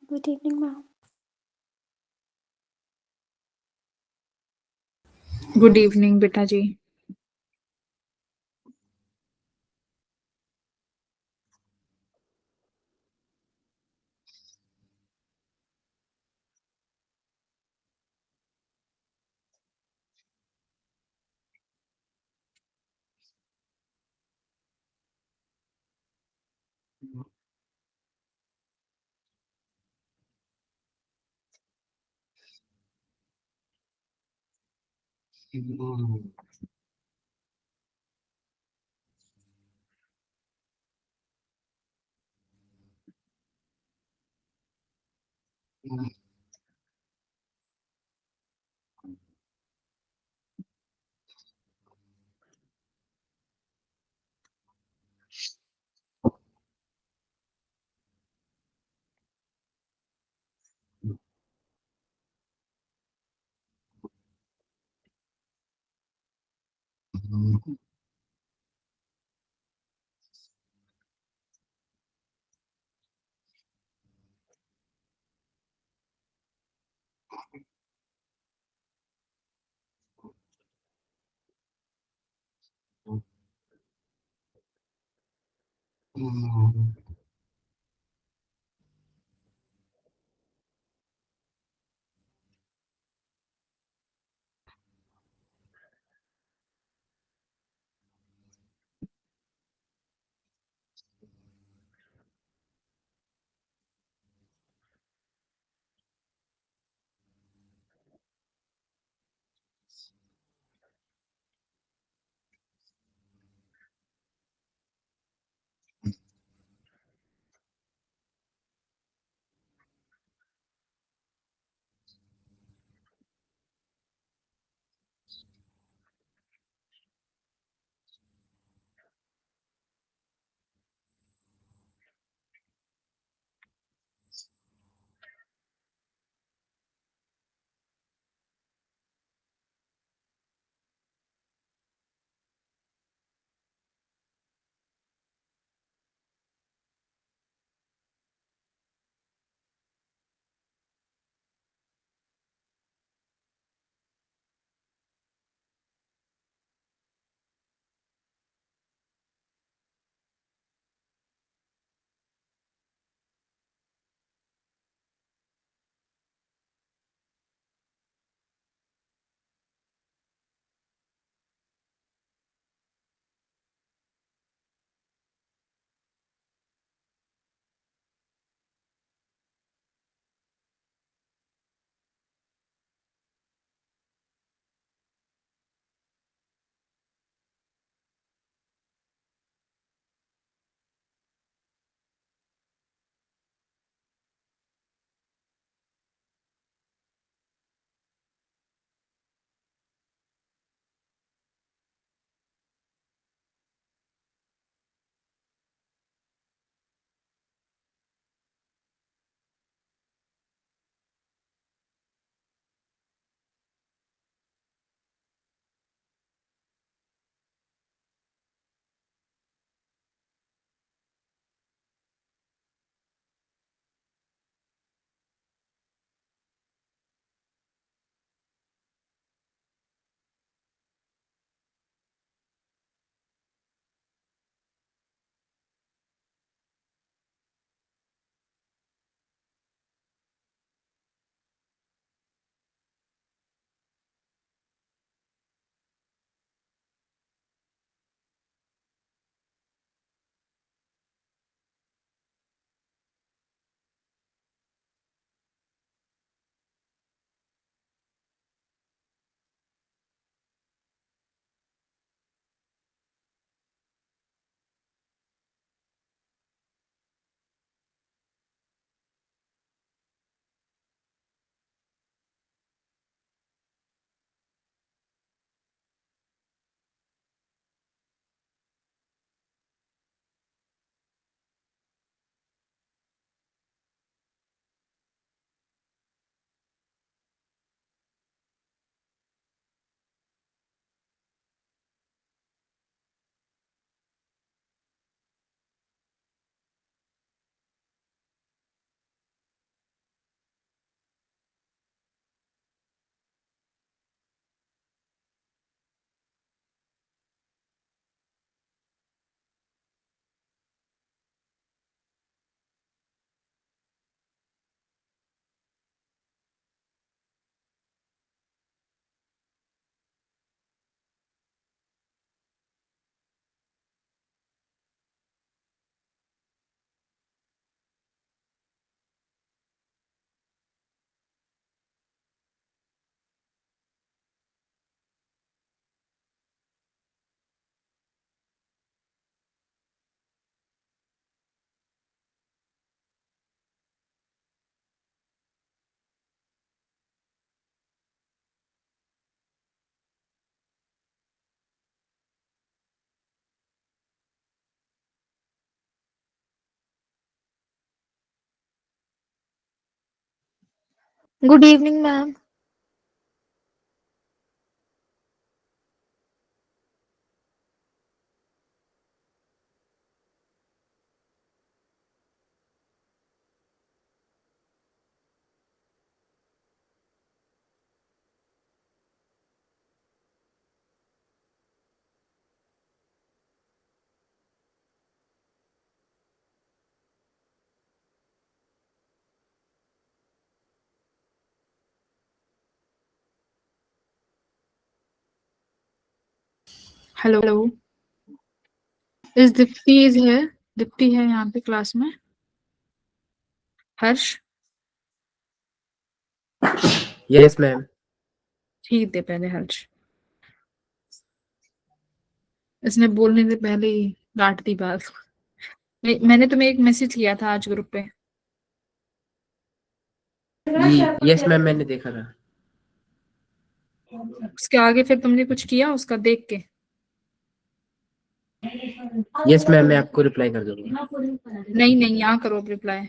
Good evening, ma'am. Good evening बेटा जी। Good evening, ma'am. Hello, इस दीप्ति है यहाँ पे क्लास में। हर्ष, Yes, ma'am. ठीक दे पहले हर्ष। इसने बोलने से पहले ही काट दी बात। मैंने तुम्हें एक मैसेज किया था आज ग्रुप पे। यस मैम, मैंने देखा था। उसके आगे फिर तुमने कुछ किया उसका देख के? यस मैम, मैं आपको रिप्लाई कर दूंगा। नहीं, यहाँ करो रिप्लाई।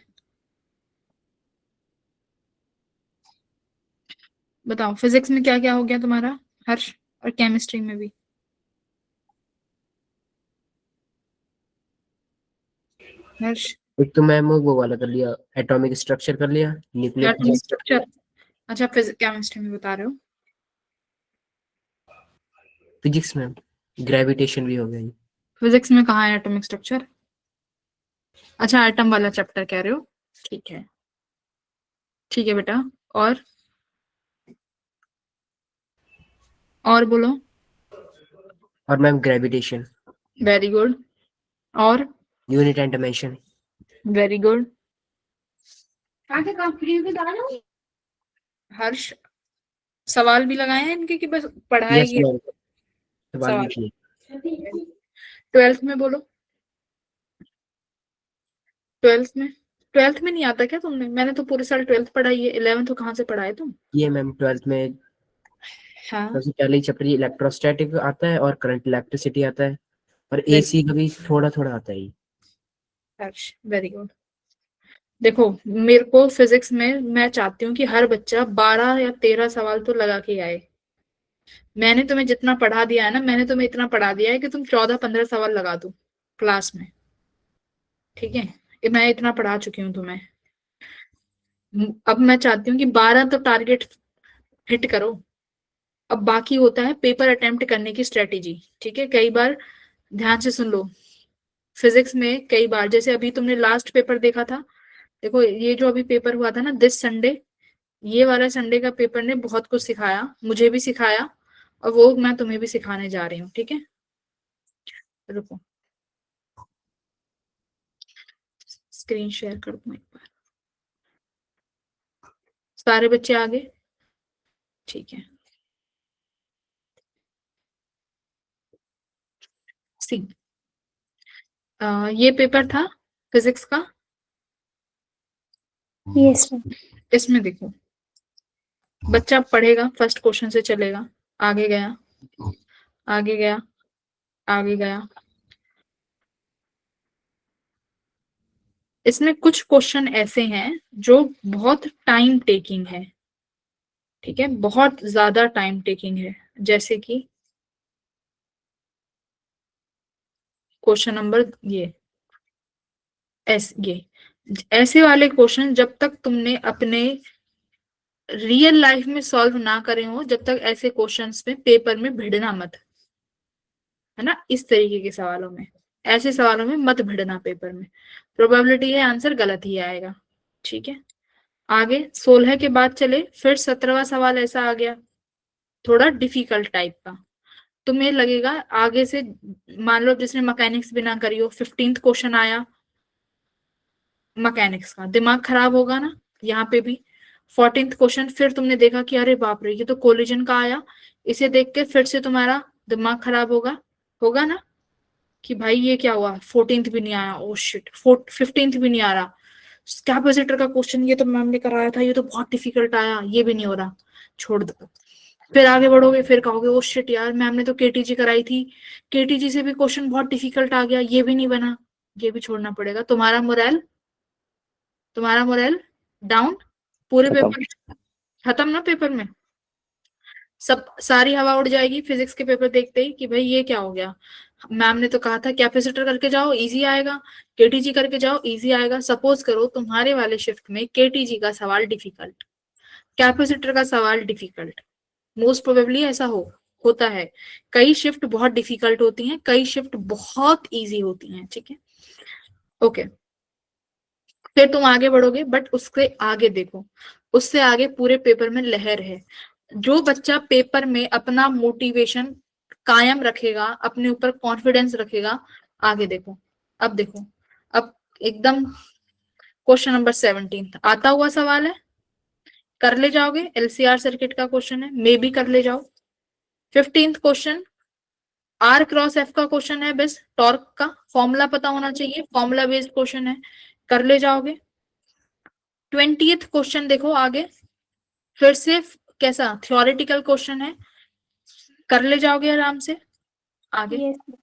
बताओ फिजिक्स में क्या क्या हो गया तुम्हारा हर्ष, और केमिस्ट्री में भी। हर्ष, एक तो मैम वो वाला कर लिया, एटॉमिक स्ट्रक्चर कर लिया, न्यूक्लियर एटॉमिक स्ट्रक्चर। अच्छा, केमिस्ट्री में बता रहे हो? फिजिक्स मैम, ग्रेविटेशन भी हो गया। फिजिक्स में कहाँ है एटॉमिक स्ट्रक्चर? अच्छा, एटम वाला चैप्टर कह रहे हो? ठीक है, ठीक है बेटा। और बोलो। और मैम ग्रेविटेशन, वेरी गुड। और unit and dimension. Very good. Harsh, सवाल भी लगाए हैं इनके कि बस यस पढ़ाएगी? मैम, सवाल भी सवाल किए। 12th में बोलो। 12th में नहीं आता क्या तुमने? मैंने तो पूरे साल 12th पढ़ाई है, 11th तो कहाँ से पढ़ाए तुम? ये मैम 12th में हाँ, सबसे पहले चैप्टर इलेक्ट्रोस्टैटिक आता है और करंट इलेक्ट्रिसिटी आता है, और वेरी एसी का भी थोड़ा थोड़ा आता है। हर्ष, वेरी गुड। देखो, मेरे को फिजिक्स में मैं चाहती हूँ कि हर बच्चा 12 या 13 सवाल तो लगा के आए। मैंने तुम्हें जितना पढ़ा दिया है ना, मैंने तुम्हें इतना पढ़ा दिया है कि तुम 14-15 सवाल लगा दो क्लास में। ठीक है, ये मैं इतना पढ़ा चुकी हूँ तुम्हें। अब मैं चाहती हूँ कि 12 तो टारगेट हिट करो। अब बाकी होता है पेपर अटेम्प्ट करने की स्ट्रेटेजी। ठीक है, कई बार ध्यान से सुन लो। फिजिक्स में कई बार, जैसे अभी तुमने लास्ट पेपर देखा था, देखो ये जो अभी पेपर हुआ था ना दिस संडे, ये वाला संडे का पेपर ने बहुत कुछ सिखाया, मुझे भी सिखाया, और वो मैं तुम्हें भी सिखाने जा रही हूँ। ठीक है, रुको स्क्रीन शेयर कर दूं एक बार। सारे बच्चे आ गए? ठीक है। सी, ये पेपर था फिजिक्स का। Yes, ma'am. इसमें देखो, बच्चा पढ़ेगा, फर्स्ट क्वेश्चन से चलेगा, आगे गया, आगे गया, आगे गया। इसमें कुछ क्वेश्चन ऐसे हैं जो बहुत टाइम टेकिंग है। ठीक है, बहुत ज्यादा टाइम टेकिंग है। जैसे कि क्वेश्चन नंबर ये ऐसे वाले क्वेश्चन जब तक तुमने अपने रियल लाइफ में सॉल्व ना करे हो, जब तक ऐसे क्वेश्चंस में पेपर में भिड़ना मत। है ना, इस तरीके के सवालों में, ऐसे सवालों में मत भिड़ना पेपर में। प्रोबेबिलिटी है आंसर गलत ही आएगा। ठीक है, आगे 16 के बाद चले, फिर 17वां सवाल ऐसा आ गया, थोड़ा डिफिकल्ट टाइप का। तुम्हें लगेगा आगे से, मान लो जिसने मैकेनिक्स भी ना करी हो, 15th क्वेश्चन आया मैकेनिक्स का, दिमाग खराब होगा ना। यहाँ पे भी 14th क्वेश्चन, फिर तुमने देखा कि अरे बाप रे ये तो कोलिजन का आया, इसे देख के फिर से तुम्हारा दिमाग खराब होगा, होगा ना, कि भाई ये क्या हुआ, 14th भी नहीं आया, ओ शिट, 15th भी नहीं आ रहा, कैपेसिटर का क्वेश्चन ये तो मैम ने कराया था, ये तो बहुत डिफिकल्ट आया, ये भी नहीं हो रहा, छोड़ दो। फिर आगे बढ़ोगे, फिर कहोगे ओ शिट यार, मैम ने तो केटीजी कराई थी, केटीजी से भी क्वेश्चन बहुत डिफिकल्ट आ गया, ये भी नहीं बना, ये भी छोड़ना पड़ेगा। तुम्हारा मोरल डाउन पूरे खत्म। पेपर। खत्म ना पेपर में, सब सारी हवा उड़ जाएगी फिजिक्स के पेपर देखते ही कि भाई ये क्या हो गया। मैम ने तो कहा था कैपेसिटर करके जाओ इजी आएगा, केटीजी करके जाओ इजी आएगा। सपोज करो तुम्हारे वाले शिफ्ट में केटीजी का सवाल डिफिकल्ट, कैपेसिटर का सवाल डिफिकल्ट, मोस्ट प्रोबेबली ऐसा होता है। कई शिफ्ट बहुत डिफिकल्ट होती हैं, कई शिफ्ट बहुत इजी होती हैं, ठीक है। ओके, फिर तुम आगे बढ़ोगे, बट उसके आगे देखो, उससे आगे पूरे पेपर में लहर है। जो बच्चा पेपर में अपना मोटिवेशन कायम रखेगा, अपने ऊपर कॉन्फिडेंस रखेगा, आगे देखो। अब देखो, अब एकदम क्वेश्चन नंबर 17 आता हुआ सवाल है, कर ले जाओगे, एलसीआर सर्किट का क्वेश्चन है, मे भी कर ले जाओ। 15th question r cross F का क्वेश्चन है, बस टॉर्क का फॉर्मूला पता होना चाहिए, फॉर्मूला बेस्ड क्वेश्चन है, कर ले जाओगे। 20th क्वेश्चन देखो आगे, फिर से कैसा थ्योरेटिकल क्वेश्चन है, कर ले जाओगे आराम से आगे। yes,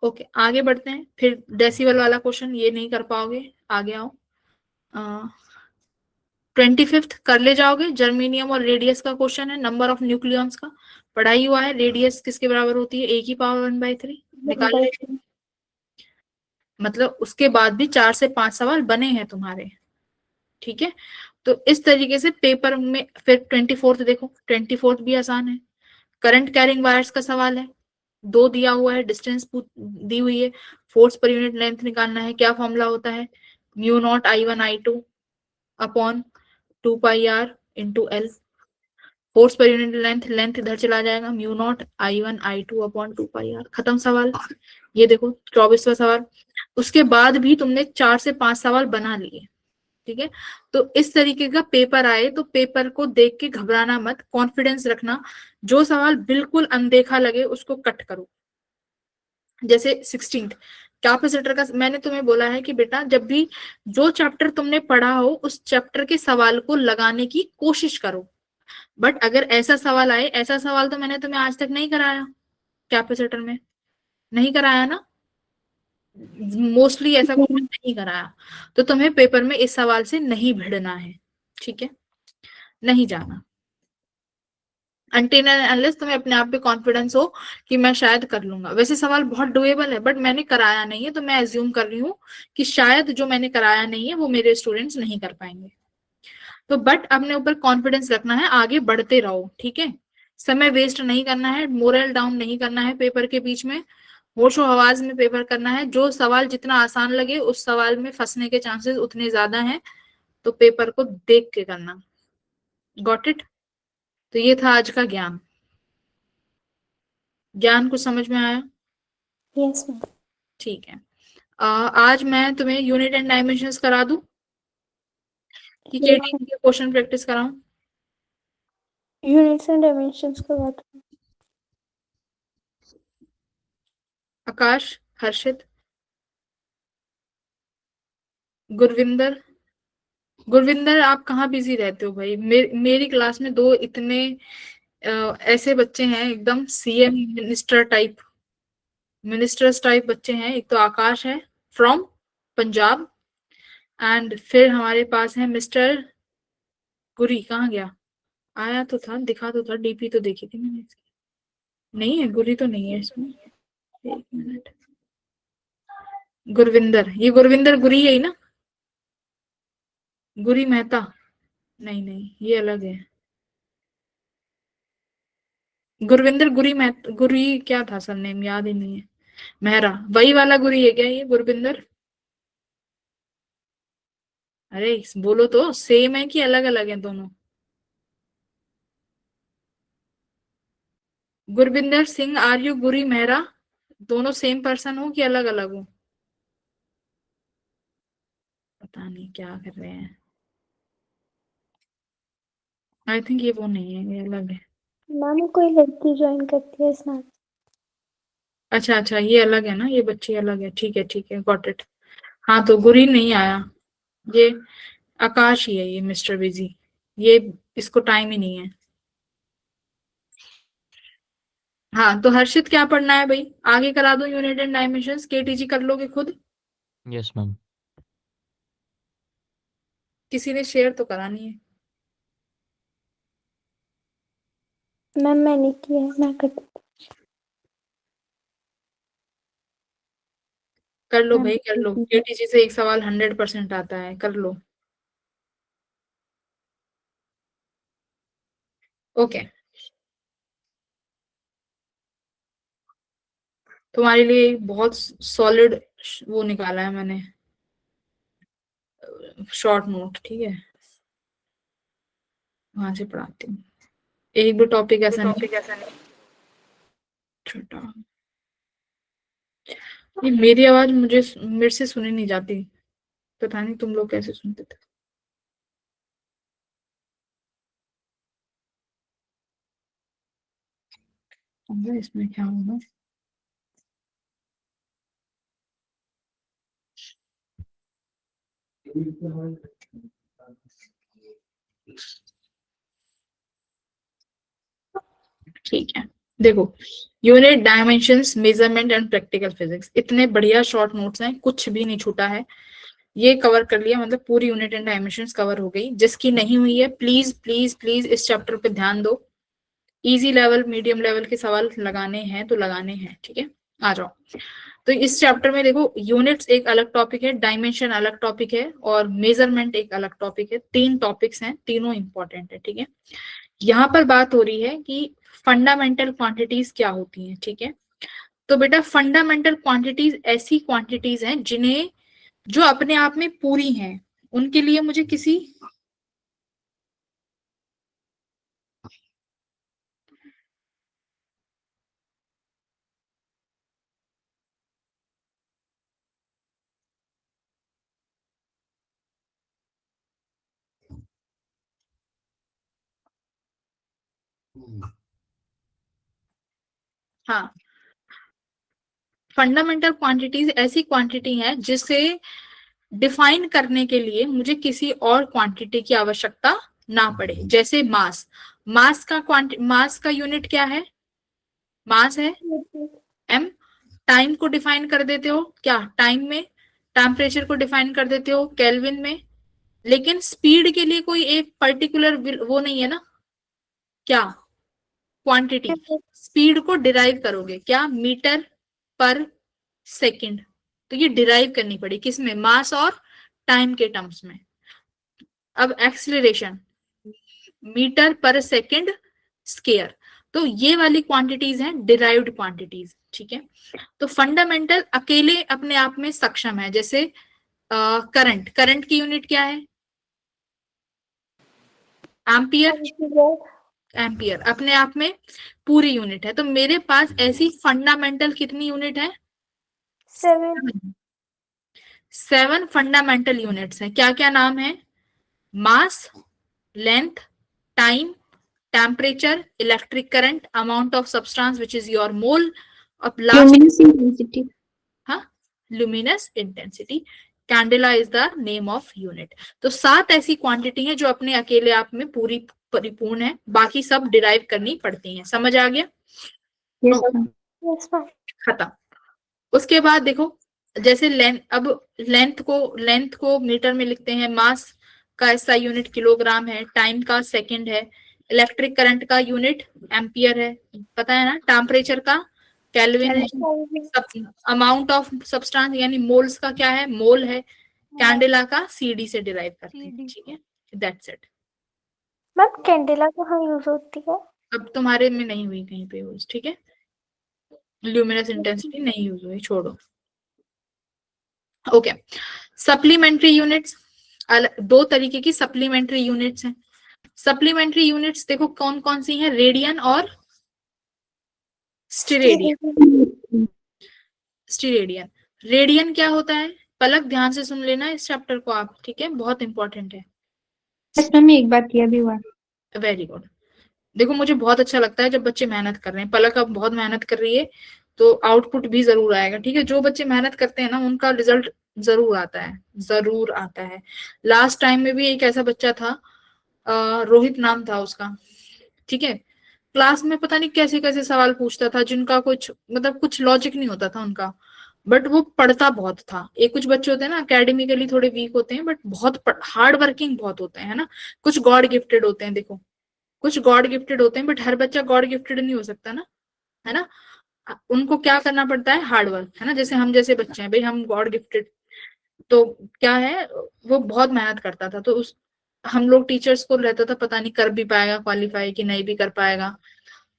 ओके, आगे बढ़ते हैं। फिर डेसिबल वाला क्वेश्चन ये नहीं कर पाओगे, आगे आओ। 25th कर ले जाओगे, जर्मेनियम और रेडियस का क्वेश्चन है, नंबर ऑफ न्यूक्लियॉन्स का पढ़ाई हुआ है। रेडियस किसके बराबर होती है, ए की पावर 1/3 निकाल ले। मतलब उसके बाद भी 4 से 5 सवाल बने हैं तुम्हारे, ठीक है। तो इस तरीके से पेपर में फिर 24th देखो, 24th भी आसान है। करंट कैरिंग वायर्स का सवाल है, 2 दिया हुआ है, डिस्टेंस दी हुई है, फोर्स पर यूनिट लेंथ निकालना है। क्या फॉर्मूला होता है, mu naught I1 I2 upon 2πr into L. Force per unit length, length इधर चला जाएगा, mu naught I1 I2 upon 2πr। खत्म सवाल। ये देखो 24वां सवाल। उसके बाद भी तुमने 4 से 5 सवाल बना लिए, ठीक है। तो इस तरीके का पेपर आए तो पेपर को देख के घबराना मत, कॉन्फिडेंस रखना। जो सवाल बिल्कुल अनदेखा लगे उसको कट करो। जैसे 16th कैपेसिटर का, मैंने तुम्हें बोला है कि बेटा जब भी जो चैप्टर तुमने पढ़ा हो उस चैप्टर के सवाल को लगाने की कोशिश करो। बट अगर ऐसा सवाल आए, ऐसा सवाल तो मैंने तुम्हें आज तक नहीं कराया कैपेसिटर में, नहीं कराया ना, मोस्टली ऐसा क्वेश्चन नहीं कराया। तो तुम्हें पेपर में इस सवाल से नहीं भिड़ना है, ठीक है, नहीं जाना। अनटिल एंड अनलेस तुम्हें अपने आप पे कॉन्फिडेंस हो कि मैं शायद कर लूंगा। वैसे सवाल बहुत डुएबल है, बट मैंने कराया नहीं है, तो मैं एज्यूम कर रही हूँ कि शायद जो मैंने कराया नहीं है वो मेरे स्टूडेंट्स नहीं कर पाएंगे। तो बट अपने ऊपर कॉन्फिडेंस रखना है, आगे बढ़ते रहो, ठीक है। समय वेस्ट नहीं करना है, मोरल डाउन नहीं करना है पेपर के बीच में, होशो हवास में पेपर करना है। जो सवाल जितना आसान लगे उस सवाल में फंसने के चांसेस उतने ज्यादा हैं, तो पेपर को देख के करना। Got it. तो ये था आज का ज्ञान। ज्ञान कुछ समझ में आया, yes ma'am, ठीक है। आज मैं तुम्हें यूनिट एंड डायमेंशंस करा दूं कि yes केटी ma'am, के क्वेश्चन प्रैक्टिस कराऊं। units and dimensions का बात। आकाश, हर्षित, गुरविंदर, गुरविंदर आप कहाँ बिजी रहते हो भाई। मेरी क्लास में 2 इतने ऐसे बच्चे हैं, एकदम सीएम मिनिस्टर्स टाइप बच्चे हैं। एक तो आकाश है फ्रॉम पंजाब, एंड फिर हमारे पास है मिस्टर गुरी। कहाँ गया, आया तो था, दिखा तो था, डीपी तो देखी थी मैंने इसकी। नहीं है, गुरी तो नहीं है इसमें। एक मिनट, गुरविंदर, ये गुरविंदर गुरी है ही ना, गुरी मेहता, नहीं नहीं ये अलग है। गुरविंदर गुरी मेहता, गुरी क्या था सरनेम याद ही नहीं है, मेहरा, वही वाला गुरी है क्या ये गुरविंदर। अरे बोलो तो, सेम है कि अलग अलग है दोनों। गुरविंदर सिंह आर यू गुरी मेहरा, दोनों सेम पर्सन हो कि अलग अलग हो। पता नहीं क्या कर रहे हैं। आई थिंक ये वो नहीं है, ये अलग है। मैम कोई लड़की ज्वाइन करती है स्नैप। अच्छा अच्छा, ये अलग है ना, ये बच्ची अलग है, ठीक है ठीक है, गॉट इट। हाँ तो गुरी नहीं आया, ये आकाश ही है, ये मिस्टर बिजी, ये इसको टाइम ही नहीं है। हाँ तो हर्षित क्या पढ़ना है भाई, आगे करा दो यूनिट एंड डायमेंशंस, केटीजी कर लोगे खुद। Yes ma'am. किसी ने शेयर तो करानी है। मैम मैंने किया है, मैं करती कर लो मैम। भाई, कर लो। केटीजी से एक सवाल 100% आता है, कर लो। ओके, तुम्हारे लिए बहुत सॉलिड वो निकाला है मैंने, शॉर्ट नोट, ठीक है, वहां से पढ़ाती हूँ। एक भी टॉपिक ऐसा नहीं छोटा। ये मेरी आवाज मेरे से सुनी नहीं जाती, पता नहीं तुम लोग कैसे सुनते थे। समझा इसमें क्या होगा। ठीक है, देखो, unit, dimensions, measurement and practical physics, इतने बढ़िया शॉर्ट नोट्स हैं, कुछ भी नहीं छूटा है। ये कवर कर लिया, मतलब पूरी यूनिट एंड डायमेंशंस कवर हो गई। जिसकी नहीं हुई है प्लीज प्लीज प्लीज इस चैप्टर पे ध्यान दो। इजी लेवल, मीडियम लेवल के सवाल लगाने हैं तो लगाने हैं, ठीक है। आ जाओ। तो इस चैप्टर में देखो, यूनिट्स एक अलग टॉपिक है, डायमेंशन अलग टॉपिक है, और मेजरमेंट एक अलग टॉपिक है। 3 टॉपिक्स हैं, तीनों इंपॉर्टेंट है, ठीक है। यहाँ पर बात हो रही है कि फंडामेंटल क्वांटिटीज क्या होती हैं, ठीक है। तो बेटा, फंडामेंटल क्वांटिटीज ऐसी क्वांटिटीज हैं जिन्हें, जो अपने आप में पूरी हैं, उनके लिए मुझे किसी हाँ, फंडामेंटल क्वांटिटीज ऐसी क्वांटिटी है जिसे डिफाइन करने के लिए मुझे किसी और क्वांटिटी की आवश्यकता ना पड़े। जैसे मास, मास का यूनिट क्या है? मास है m। टाइम को डिफाइन कर देते हो क्या? टाइम में। टेम्परेचर को डिफाइन कर देते हो केल्विन में। लेकिन स्पीड के लिए कोई एक पर्टिकुलर वो नहीं है ना, क्या क्वांटिटी। स्पीड को डिराइव करोगे क्या? मीटर पर सेकंड। तो ये डिराइव करनी पड़ी किसमें? मास और टाइम के टर्म्स में। अब एक्सीलरेशन, मीटर पर सेकंड स्क्वायर। तो ये वाली क्वांटिटीज हैं डिराइव्ड क्वांटिटीज, ठीक है। तो फंडामेंटल अकेले अपने आप में सक्षम है। जैसे करंट, करंट की यूनिट क्या है? एम्पियर। एम्पियर अपने आप में पूरी यूनिट है। तो मेरे पास ऐसी फंडामेंटल कितनी यूनिट है? 7 फंडामेंटल यूनिट्स हैं। क्या क्या नाम है? Mass, length, time, temperature, electric current, amount of substance which is your mole, Luminous intensity. हाँ, luminous intensity. Candela is the name of unit. तो 7 ऐसी क्वांटिटी हैं जो अपने अकेले आप में पूरी परिपूर्ण है, बाकी सब डिराइव करनी पड़ती हैं। समझ आ गया? Yes, ma'am. Yes, ma'am. खत्म। उसके बाद देखो, जैसे अब लेंथ को मीटर में लिखते हैं, मास का ऐसा यूनिट किलोग्राम है, टाइम का सेकंड है, इलेक्ट्रिक करंट का यूनिट एम्पियर है, पता है ना, टेम्परेचर का केल्विन है, अमाउंट ऑफ सब्सटेंस यानी मोल्स का क्या है? मोल है, कैंडेला का सीडी से डिराइव करते हैं, ठीक है। That's it. मैम कैंडेला कहाँ यूज होती है? अब तुम्हारे में नहीं हुई कहीं पे यूज, ठीक है। ल्यूमिनस इंटेंसिटी नहीं यूज हुई, छोड़ो। ओके, सप्लीमेंट्री यूनिट्स, 2 तरीके की सप्लीमेंट्री यूनिट्स हैं। सप्लीमेंट्री यूनिट्स देखो कौन कौन सी हैं? रेडियन और स्टीरेडियन। स्टीरेडियन, रेडियन क्या होता है? पलक ध्यान से सुन लेना इस चैप्टर को आप, ठीक है, बहुत इंपॉर्टेंट है। यस मैम, एक बार किया भी हुआ। Very good. देखो, मुझे बहुत अच्छा लगता है जब बच्चे मेहनत कर रहे हैं। पलक अब बहुत मेहनत कर रही है, तो आउटपुट भी जरूर आएगा, ठीक है। जो बच्चे मेहनत करते हैं ना, उनका रिजल्ट जरूर आता है, जरूर आता है। लास्ट टाइम में भी एक ऐसा बच्चा था, रोहित नाम था उसका, ठीक है। क्लास में पता नहीं कैसे कैसे सवाल पूछता था जिनका कुछ मतलब कुछ लॉजिक नहीं होता था उनका, बट वो पढ़ता बहुत था। एक कुछ बच्चे होते हैं ना, एकेडमिकली थोड़े वीक होते हैं, बट बहुत हार्ड वर्किंग बहुत होते हैं, है ना। कुछ गॉड गिफ्टेड होते हैं, देखो कुछ गॉड गिफ्टेड होते हैं, बट हर बच्चा गॉड गिफ्टेड नहीं हो सकता ना, है ना। उनको क्या करना पड़ता है, हार्ड वर्क, है ना। जैसे हम जैसे बच्चे हैं भाई, हम गॉड गिफ्टेड, तो क्या है, वो बहुत मेहनत करता था, तो उस हम लोग टीचर्स को रहता था पता नहीं कर भी पाएगा क्वालिफाई कि नहीं भी कर पाएगा,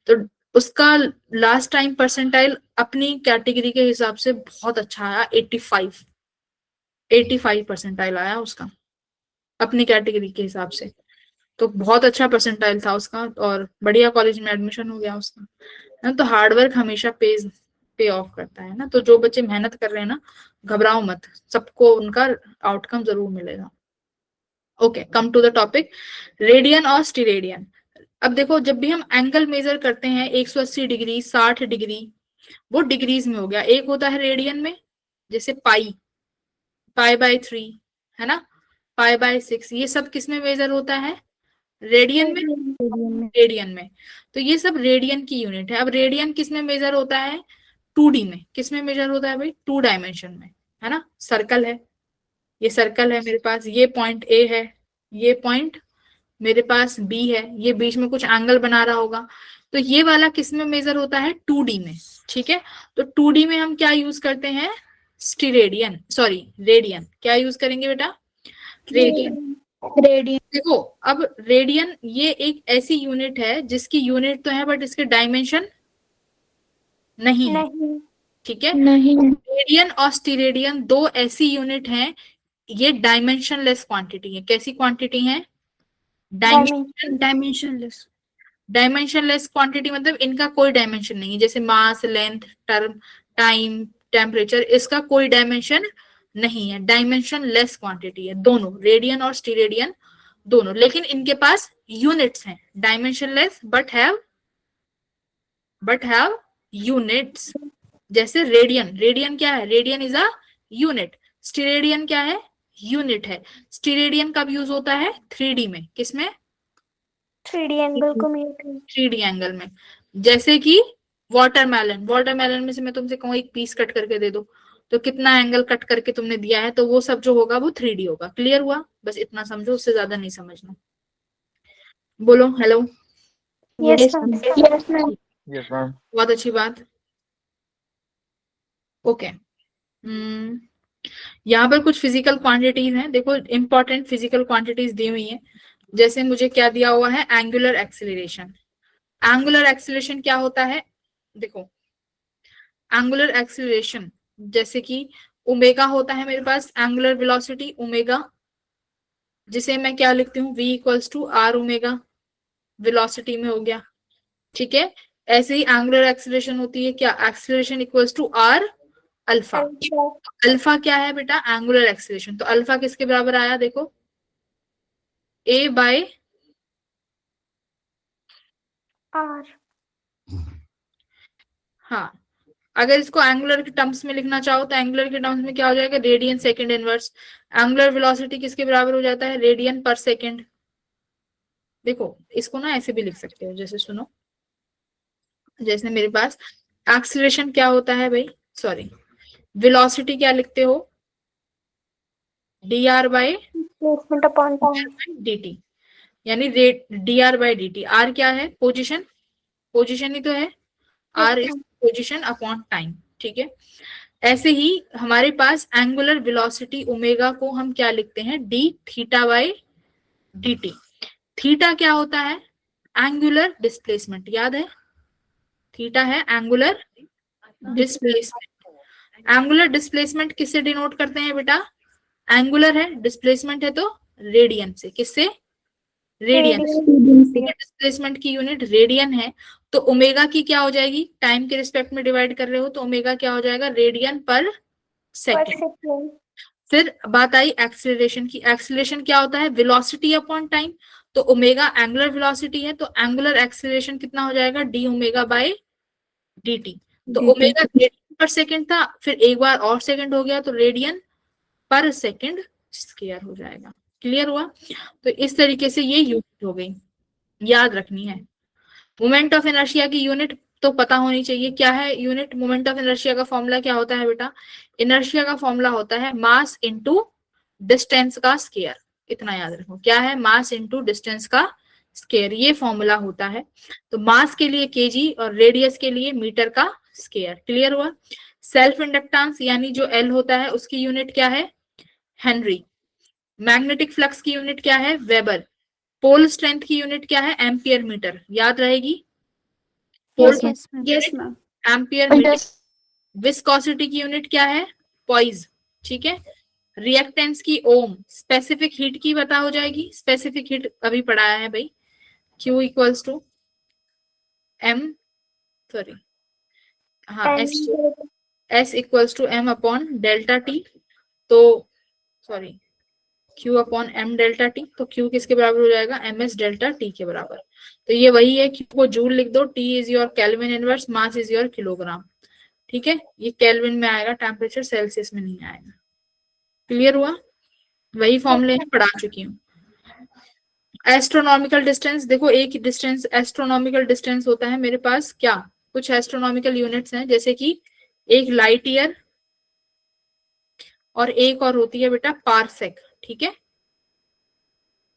तो उसका लास्ट टाइम परसेंटाइल अपनी कैटेगरी के हिसाब से बहुत अच्छा आया, 85 परसेंटाइल आया उसका अपनी कैटेगरी के हिसाब से, तो बहुत अच्छा परसेंटाइल था उसका, और बढ़िया कॉलेज में एडमिशन हो गया उसका, है ना। तो हार्डवर्क हमेशा पे ऑफ करता है ना। तो जो बच्चे मेहनत कर रहे हैं ना, घबराओ मत, सबको उनका आउटकम जरूर मिलेगा। Okay, come to the topic, radian और स्टीरेडियन। अब देखो, जब भी हम एंगल मेजर करते हैं 180 डिग्री, 60 डिग्री, वो डिग्रीज में हो गया। एक होता है रेडियन में, जैसे पाई/3, है ना, पाई/6, ये सब किस में मेजर होता है, रेडियन में, रेडियन में। तो ये सब रेडियन की यूनिट है। अब रेडियन किस में मेजर होता है, 2D में। किस में मेजर होता है भाई, 2 डायमेंशन में, है ना। सर्कल है, ये सर्कल है मेरे पास, ये पॉइंट ए है, ये पॉइंट मेरे पास बी है, ये बीच में कुछ एंगल बना रहा होगा, तो ये वाला किस में मेजर होता है, 2D में। ठीक है, तो 2D में हम क्या यूज करते हैं, स्टीरेडियन, सॉरी रेडियन। क्या यूज करेंगे बेटा, रेडियन। रेडियन। देखो, अब रेडियन ये एक ऐसी यूनिट है जिसकी यूनिट तो है बट इसके डायमेंशन नहीं है। नहीं। ठीक है, नहीं। रेडियन और स्टीरेडियन दो ऐसी यूनिट हैं, ये डायमेंशनलेस क्वांटिटी है। कैसी क्वांटिटी है, डायमेंशनलेस। डायमेंशनलेस क्वांटिटी, मतलब इनका कोई डायमेंशन नहीं है। जैसे मास, लेंथ, टर्म, टाइम, टेम्परेचर, इसका कोई डायमेंशन नहीं है, डायमेंशन लेस क्वांटिटी है दोनों, रेडियन और स्टीरेडियन दोनों। लेकिन इनके पास यूनिट्स हैं, डायमेंशनलेस बट हैव यूनिट्स। जैसे रेडियन, रेडियन क्या है, रेडियन इज अ यूनिट। स्टीरेडियन क्या है, यूनिट है। स्टीरेडियन कब यूज होता है, 3D में। किसमें, 3D एंगल को मेजर। 3D एंगल में। जैसे कि वाटरमेलन, वाटरमेलन में से मैं तुमसे कहूँ एक पीस कट करके दे दो, तो कितना एंगल कट करके तुमने दिया है, तो वो सब जो होगा वो 3D होगा। क्लियर हुआ, बस इतना समझो, उससे ज्यादा नहीं समझना। बोलो hello. Yes ma'am. Yes ma'am. Yes ma'am. बहुत अच्छी बात। ओके, यहाँ पर कुछ फिजिकल क्वांटिटीज हैं, देखो इंपॉर्टेंट फिजिकल क्वांटिटीज दी हुई हैं। जैसे मुझे क्या दिया हुआ है, एंगुलर एक्सिलरेशन। एंगुलर एक्सिलरेशन क्या होता है, देखो एंगुलर एक्सिलरेशन जैसे कि ओमेगा होता है मेरे पास, एंगुलर वेलोसिटी ओमेगा, जिसे मैं क्या लिखती हूँ, v equals to r omega, velocity में हो गया। ठीक है, ऐसे ही एंगुलर एक्सिलरेशन होती है क्या, acceleration equals to r alpha. Alpha क्या है बेटा, एंगुलर एक्सिलरेशन, तो अल्फा किसके बराबर आया, देखो a बाय आर। हाँ, अगर इसको एंगुलर के टर्म्स में लिखना चाहो तो एंगुलर के टर्म्स में क्या हो जाएगा, radian second inverse. Angular velocity किसके बराबर हो जाता है, रेडियन पर सेकंड। देखो इसको ना ऐसे भी लिख सकते हो, जैसे सुनो, जैसे मेरे पास एक्सीलरेशन क्या होता है भाई, सॉरी वेलोसिटी क्या लिखते हो, dr bye displacement upon time. dt, यानी dr बाय dt। r क्या है, पोजीशन, पोजीशन ही तो है, r is position upon time. ठीक है, ऐसे ही हमारे पास एंगुलर वेलोसिटी ओमेगा को हम क्या लिखते हैं, d theta by dt। Theta क्या होता है, एंगुलर डिस्प्लेसमेंट, याद है, थीटा है एंगुलर डिस्प्लेसमेंट। एंगुलर डिस्प्लेसमेंट किससे डिनोट करते हैं बेटा, एंगुलर है, डिस्प्लेसमेंट है तो रेडियन से, किससे, रेडियन। डिस्प्लेसमेंट की यूनिट रेडियन है, तो ओमेगा की क्या हो जाएगी, टाइम के रिस्पेक्ट में डिवाइड कर रहे हो तो ओमेगा क्या हो जाएगा, रेडियन पर सेकेंड। फिर बात आई एक्सीलरेशन की, एक्सीलरेशन क्या होता है, वेलोसिटी अपॉन टाइम, तो ओमेगा एंगुलर वेलोसिटी है, तो एंगुलर एक्सीलरेशन कितना हो जाएगा, डी ओमेगा बाय dt। तो ओमेगा रेडियन पर सेकंड था, फिर एक बार और सेकंड हो गया तो रेडियन पर सेकंड स्क्वायर हो जाएगा। क्लियर हुआ, तो इस तरीके से ये यूनिट हो गई, याद रखनी है। मोमेंट ऑफ इनर्शिया की यूनिट तो पता होनी चाहिए, क्या है यूनिट, मोमेंट ऑफ इनर्शिया का फॉर्मूला क्या होता है बेटा, इनर्शिया का फॉर्मूला होता है मास इनटू डिस्टेंस का स्क्वायर। इतना याद रखो, क्या है, मास इनटू डिस्टेंस का स्केयर, ये फॉर्मूला होता है। तो मास के लिए केजी और रेडियस के लिए मीटर का स्केयर। क्लियर हुआ? सेल्फ इंडक्टेंस यानी जो एल होता है उसकी यूनिट क्या है? हेनरी। मैग्नेटिक फ्लक्स की यूनिट क्या है? वेबर। पोल स्ट्रेंथ की यूनिट क्या है? Ampere metre. याद रहेगी? Pole yes yes ma'am. Yes ma'am. Ampere metre. Viscosity की यूनिट क्या है? पॉइज। ठीक है। रिएक्टेंस की ओम। स्पेसिफिक हीट की पता हो जाएगी, स्पेसिफिक हीट अभी पढ़ाया है भाई, Q equals to M, sorry हाँ S equals to M upon delta T. तो sorry Q upon M delta T, तो Q किसके बराबर हो जाएगा? MS डेल्टा टी के बराबर। तो ये वही है, Q को जूल लिख दो, T is your kelvin inverse, mass is your kilogram. ठीक है, ये केल्विन में आएगा, टेम्परेचर सेल्सियस में नहीं आएगा। क्लियर हुआ? वही फॉर्मूले हैं, पढ़ा चुकी हूँ। एस्ट्रोनॉमिकल डिस्टेंस, देखो एक डिस्टेंस एस्ट्रोनॉमिकल डिस्टेंस होता है मेरे पास, क्या कुछ एस्ट्रोनॉमिकल यूनिट्स हैं, जैसे कि एक लाइट ईयर और एक और होती है बेटा पारसेक। ठीक है,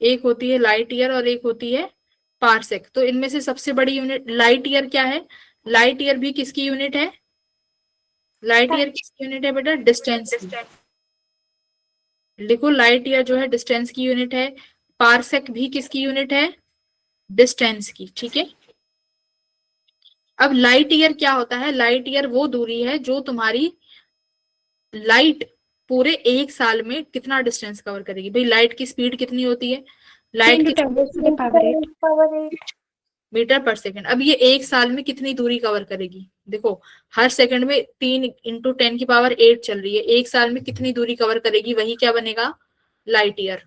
एक होती है लाइट ईयर और एक होती है पारसेक। तो इनमें से सबसे बड़ी यूनिट लाइट ईयर क्या है? लाइट ईयर भी किसकी यूनिट है? लाइट ईयर किसकी यूनिट है बेटा? डिस्टेंस की। देखो लाइट ईयर जो है डिस्टेंस की यूनिट है, पारसेक भी किसकी यूनिट है? डिस्टेंस की। ठीक है, अब लाइट ईयर क्या होता है? लाइट ईयर वो दूरी है जो तुम्हारी लाइट पूरे एक साल में कितना डिस्टेंस कवर करेगी। भाई लाइट की स्पीड कितनी होती है? लाइट की पावर 8 मीटर पर सेकंड। अब ये एक साल में कितनी दूरी कवर करेगी? देखो हर सेकंड में 3 × 10⁸ चल रही है, एक साल में कितनी दूरी कवर करेगी? वही क्या बनेगा? Light year.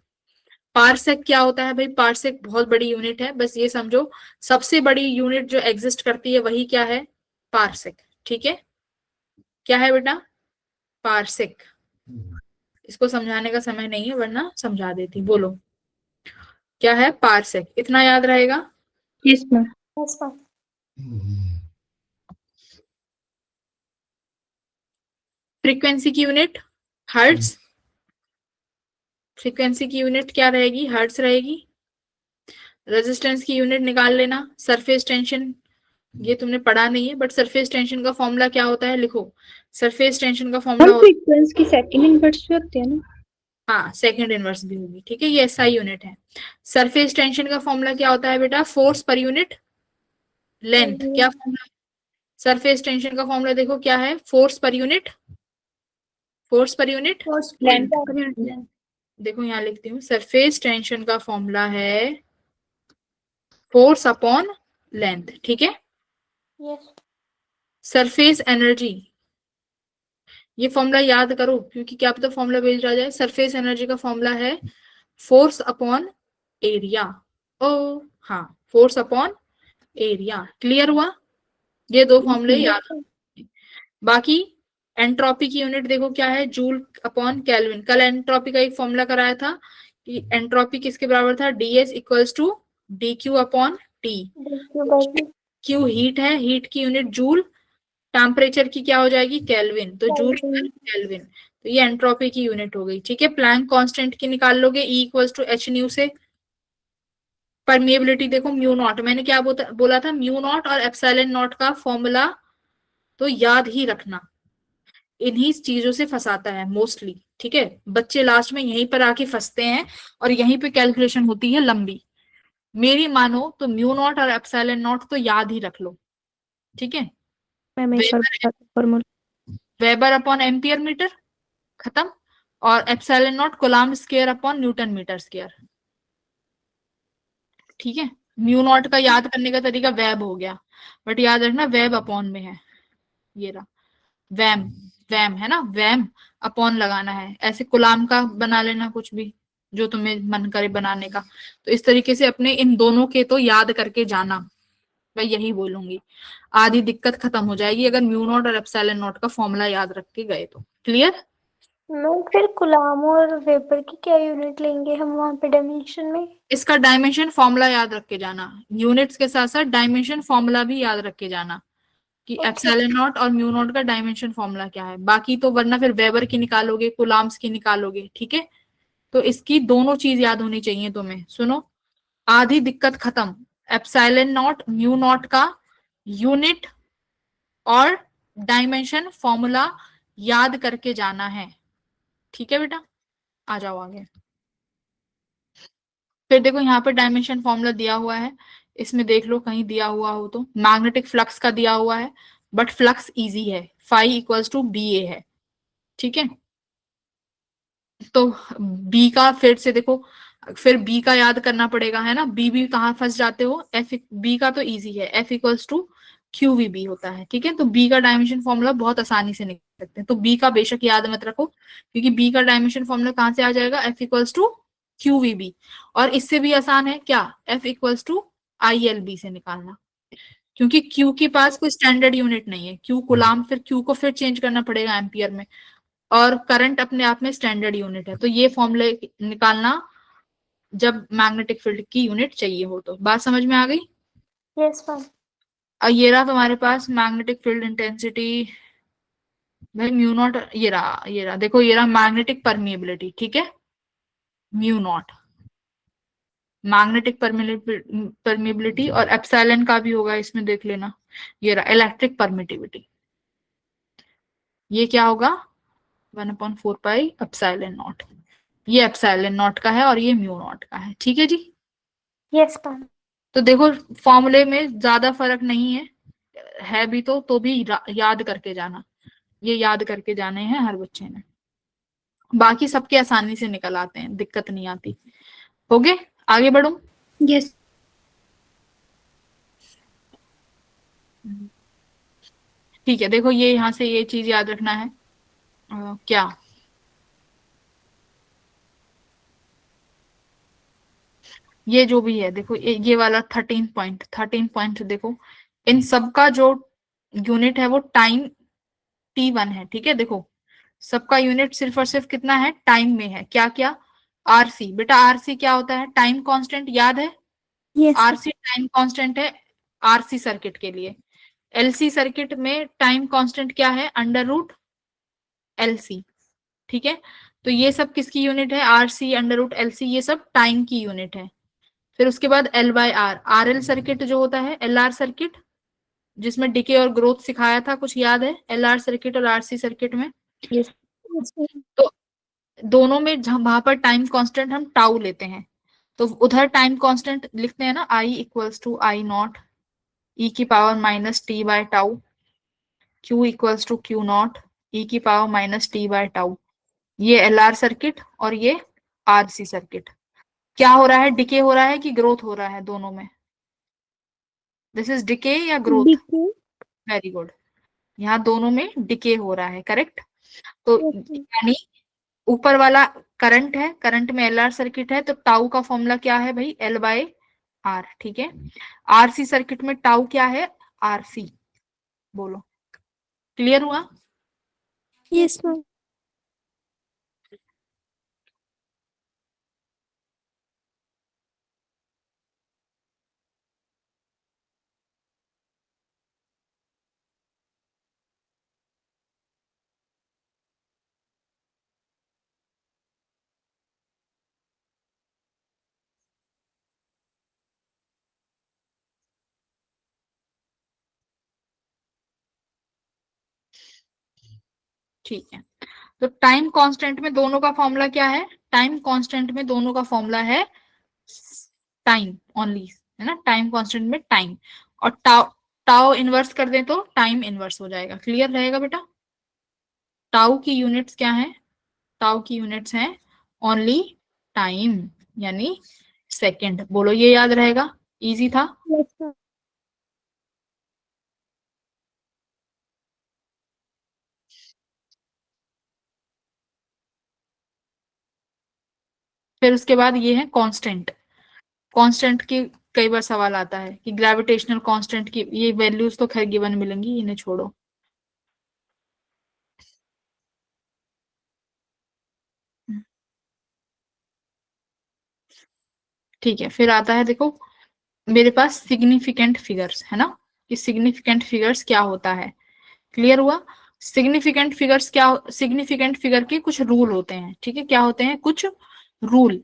पारसेक क्या होता है भाई? पारसेक बहुत बड़ी यूनिट है, बस ये समझो सबसे बड़ी यूनिट जो एग्जिस्ट करती है वही क्या है? पारसेक। ठीक है, क्या है बेटा? पारसेक। इसको समझाने का समय नहीं है, वरना समझा देती। बोलो क्या है? पारसेक। इतना याद रहेगा? Yes ma'am. Yes ma'am. Frequency की यूनिट हर्ट्ज। फ्रीक्वेंसी की यूनिट क्या रहेगी? हर्ट्ज रहेगी। रेजिस्टेंस की यूनिट निकाल लेना। सरफेस टेंशन, ये तुमने पढ़ा नहीं है, बट सरफेस टेंशन का फॉर्मूला क्या होता है? लिखो, सरफेस टेंशन का फॉर्मूला हम फ्रीक्वेंसी की सेकंड इनवर्स भी होती है ना? हाँ सेकंड इनवर्स भी होगी। ठीक है, ये SI यूनिट है। सरफेस टेंशन का फॉर्मूला क्या होता है बेटा? Force per unit length. क्या फॉर्मूला? सरफेस टेंशन का फॉर्मूला देखो क्या है? Force per unit, force per unit length. देखो यहाँ लिखती हूँ, सरफेस टेंशन का फॉर्मूला है फोर्स अपॉन लेंथ। ठीक है, यस सरफेस एनर्जी, ये फॉर्मूला याद करो क्योंकि क्या पता फॉर्मूला भेज रहा जाए। सरफेस एनर्जी का फॉर्मूला है फोर्स अपॉन एरिया। ओ हाँ, फोर्स अपॉन एरिया। क्लियर हुआ? ये दो फॉर्मूले याद रखो। बाकी एंट्रोपी की यूनिट देखो क्या है? Joule upon kelvin. कल एंट्रोपी का एक फॉर्मूला कराया था कि एंट्रोपी किसके बराबर था? DS equals to DQ upon T। Q heat है, हीट की यूनिट जूल, टेम्परेचर की क्या हो जाएगी? केल्विन। तो जूल केल्विन, तो ये एंट्रोपी की यूनिट हो गई। ठीक है, प्लैंक कांस्टेंट की निकाल लोगे, E equals to H mu से। परमिएबिलिटी देखो म्यू नॉट, मैंने क्या बोला था? म्यू नॉट और एप्सिलॉन नॉट का फॉर्मूला तो याद ही रखना, इन्हीं चीजों से फंसाता है मोस्टली। ठीक है, बच्चे लास्ट में यहीं पर आके फंसते हैं और यहीं पे कैलकुलेशन होती है लंबी। मेरी मानो तो म्यू नॉट और एप्सिलॉन नॉट तो याद ही रख लो। ठीक है, मैम एक बार formula. Weber upon ampere metre, खत्म। और epsilon naught coulomb square upon newton metre square. ठीक है, म्यू नॉट का याद करने का तरीका वेब हो गया, बट याद रखना वेब अपॉन में है, ये रहा वैम। वैम है ना, वैम अपॉन लगाना है। ऐसे कूलम्ब का बना लेना कुछ भी जो तुम्हें मन करे बनाने का। तो इस तरीके से अपने इन दोनों के तो याद करके जाना, मैं यही बोलूंगी, आधी दिक्कत खत्म हो जाएगी अगर म्यू नॉट और एप्सिलॉन नॉट का फॉर्मूला याद रख के गए तो। क्लियर? मैम फिर कूलम्ब और वेबर की क्या यूनिट लेंगे हम वहाँ पे डायमेंशन में? इसका डायमेंशन फॉर्मूला याद रख के जाना, यूनिट्स के साथ साथ डायमेंशन फॉर्मूला भी याद रख के जाना कि एप्सिलॉन नॉट और म्यू नॉट का डायमेंशन फॉर्मूला क्या है। बाकी तो वरना फिर वेबर की निकालोगे, कूलम्ब्स की निकालोगे। ठीक है, तो इसकी दोनों चीज याद होनी चाहिए तुम्हें। सुनो, आधी दिक्कत खत्म। एप्सिलॉन नॉट म्यू नॉट का यूनिट और डायमेंशन फॉर्मूला याद करके जाना है। ठीक है बेटा, आ जाओ आगे। फिर देखो यहाँ पे डायमेंशन फॉर्मूला दिया हुआ है, इसमें देख लो कहीं दिया हुआ हो तो। मैग्नेटिक फ्लक्स का दिया हुआ है, बट फ्लक्स इजी है, फाई इक्वल्स टू बी ए है। ठीक है, तो बी का फिर से देखो, फिर बी का याद करना पड़ेगा, है ना। बी भी कहाँ फंस जाते हो, एफ बी का तो इजी है, F equals to q v B होता है। ठीक है, तो बी का डायमेंशन फॉर्मूला बहुत आसानी से निकल सकते हैं, तो बी का बेशक याद मत रखो, क्योंकि बी का डायमेंशन फॉर्मूला कहाँ से आ जाएगा, F equals to q v B. और इससे भी आसान है क्या, F equals to I L B से निकालना, क्योंकि क्यू के पास कोई स्टैंडर्ड यूनिट नहीं है, क्यू गुलाम, फिर क्यू को फिर चेंज करना पड़ेगा एम्पियर में, और करंट अपने आप में स्टैंडर्ड यूनिट है। तो ये फॉर्मूले निकालना जब मैग्नेटिक फील्ड की यूनिट चाहिए हो तो। बात समझ में आ गई। Yes ma'am. और ये रहा तुम्हारे पास मैग्नेटिक फील्ड इंटेंसिटी, भाई म्यू नॉट, ये रहा देखो, ये रहा मैग्नेटिक परमिएबिलिटी। ठीक है, म्यू नॉट मैग्नेटिक परमिएबिलिटी, और एप्सिलॉन का भी होगा इसमें, देख लेना। ये रहा इलेक्ट्रिक परमिटिविटी, ये क्या होगा 1/4 पाई एप्सिलॉन नॉट। ये एप्सिलॉन नॉट का है और ये म्यू नॉट का है। ठीक है जी। Yes ma'am. तो देखो फॉर्मूले में ज्यादा फर्क नहीं है भी तो भी याद करके जाना, ये याद करके जाने हैं हर बच्चे ने, बाकी सबके आसानी से निकल आते हैं, दिक्कत नहीं आती। हो गए, आगे बढ़ो। यस। ठीक है, देखो ये यहाँ से ये चीज याद रखना है, क्या ये जो भी है देखो, ये वाला 13 पॉइंट देखो, इन सब का जो यूनिट है वो टाइम T1 है। ठीक है, देखो सबका यूनिट सिर्फ और सिर्फ कितना है, टाइम में है। क्या क्या, आरसी, बेटा आरसी क्या होता है, टाइम कांस्टेंट, याद है। यस। आरसी टाइम कांस्टेंट है आरसी सर्किट के लिए। एलसी सर्किट में टाइम कांस्टेंट क्या है, अंडर रूट एलसी। ठीक है, तो ये सब किसकी यूनिट है, आरसी अंडर रूट एलसी, ये सब टाइम की यूनिट है। फिर उसके बाद L by R, R L circuit जो होता है, एल आर सर्किट जिसमें डिके और ग्रोथ सिखाया था, कुछ याद है, एल आर सर्किट और आरसी सर्किट में। यस। तो दोनों में वहां पर टाइम कांस्टेंट हम टाउ लेते हैं, तो उधर टाइम कांस्टेंट लिखते हैं ना, i equals to i not e की power minus t by tau, q equals to q not e की power minus t by tau. ये एल आर सर्किट और ये आरसी सर्किट। क्या हो रहा है, डिके हो रहा है कि ग्रोथ हो रहा है, दोनों में, दिस इज डिके या ग्रोथ, डिके। वेरी गुड, यहाँ दोनों में डिके हो रहा है, करेक्ट। तो यानी ऊपर वाला करंट है, करंट में एल आर सर्किट है, तो टाउ का फॉर्मूला क्या है भाई, एल बाय आर। ठीक है, आरसी सर्किट में टाउ क्या है, आरसी, बोलो, क्लियर हुआ। Yes ma'am. ठीक है, तो टाइम कांस्टेंट में दोनों का फॉर्मूला क्या है, टाइम कांस्टेंट में दोनों का फॉर्मूला है टाइम ओनली, है ना, टाइम कांस्टेंट में टाइम, और टाउ टाउ इनवर्स कर दें तो टाइम इनवर्स हो जाएगा। क्लियर रहेगा बेटा। टाउ की यूनिट्स क्या है, टाउ की यूनिट्स हैं ओनली टाइम, यानी सेकंड, बोलो, ये याद रहेगा, इजी था। Yes ma'am. फिर उसके बाद ये है कांस्टेंट, कांस्टेंट की कई बार सवाल आता है कि ग्रेविटेशनल कांस्टेंट की ये वैल्यूज तो खैर गिवन मिलेंगी, इन्हें छोड़ो। ठीक है, फिर आता है देखो मेरे पास सिग्निफिकेंट फिगर्स, है ना, कि सिग्निफिकेंट फिगर्स क्या होता है। क्लियर हुआ। सिग्निफिकेंट फिगर्स क्या, सिग्निफिकेंट फिगर के कुछ रूल होते हैं। ठीक है, क्या होते हैं कुछ रूल,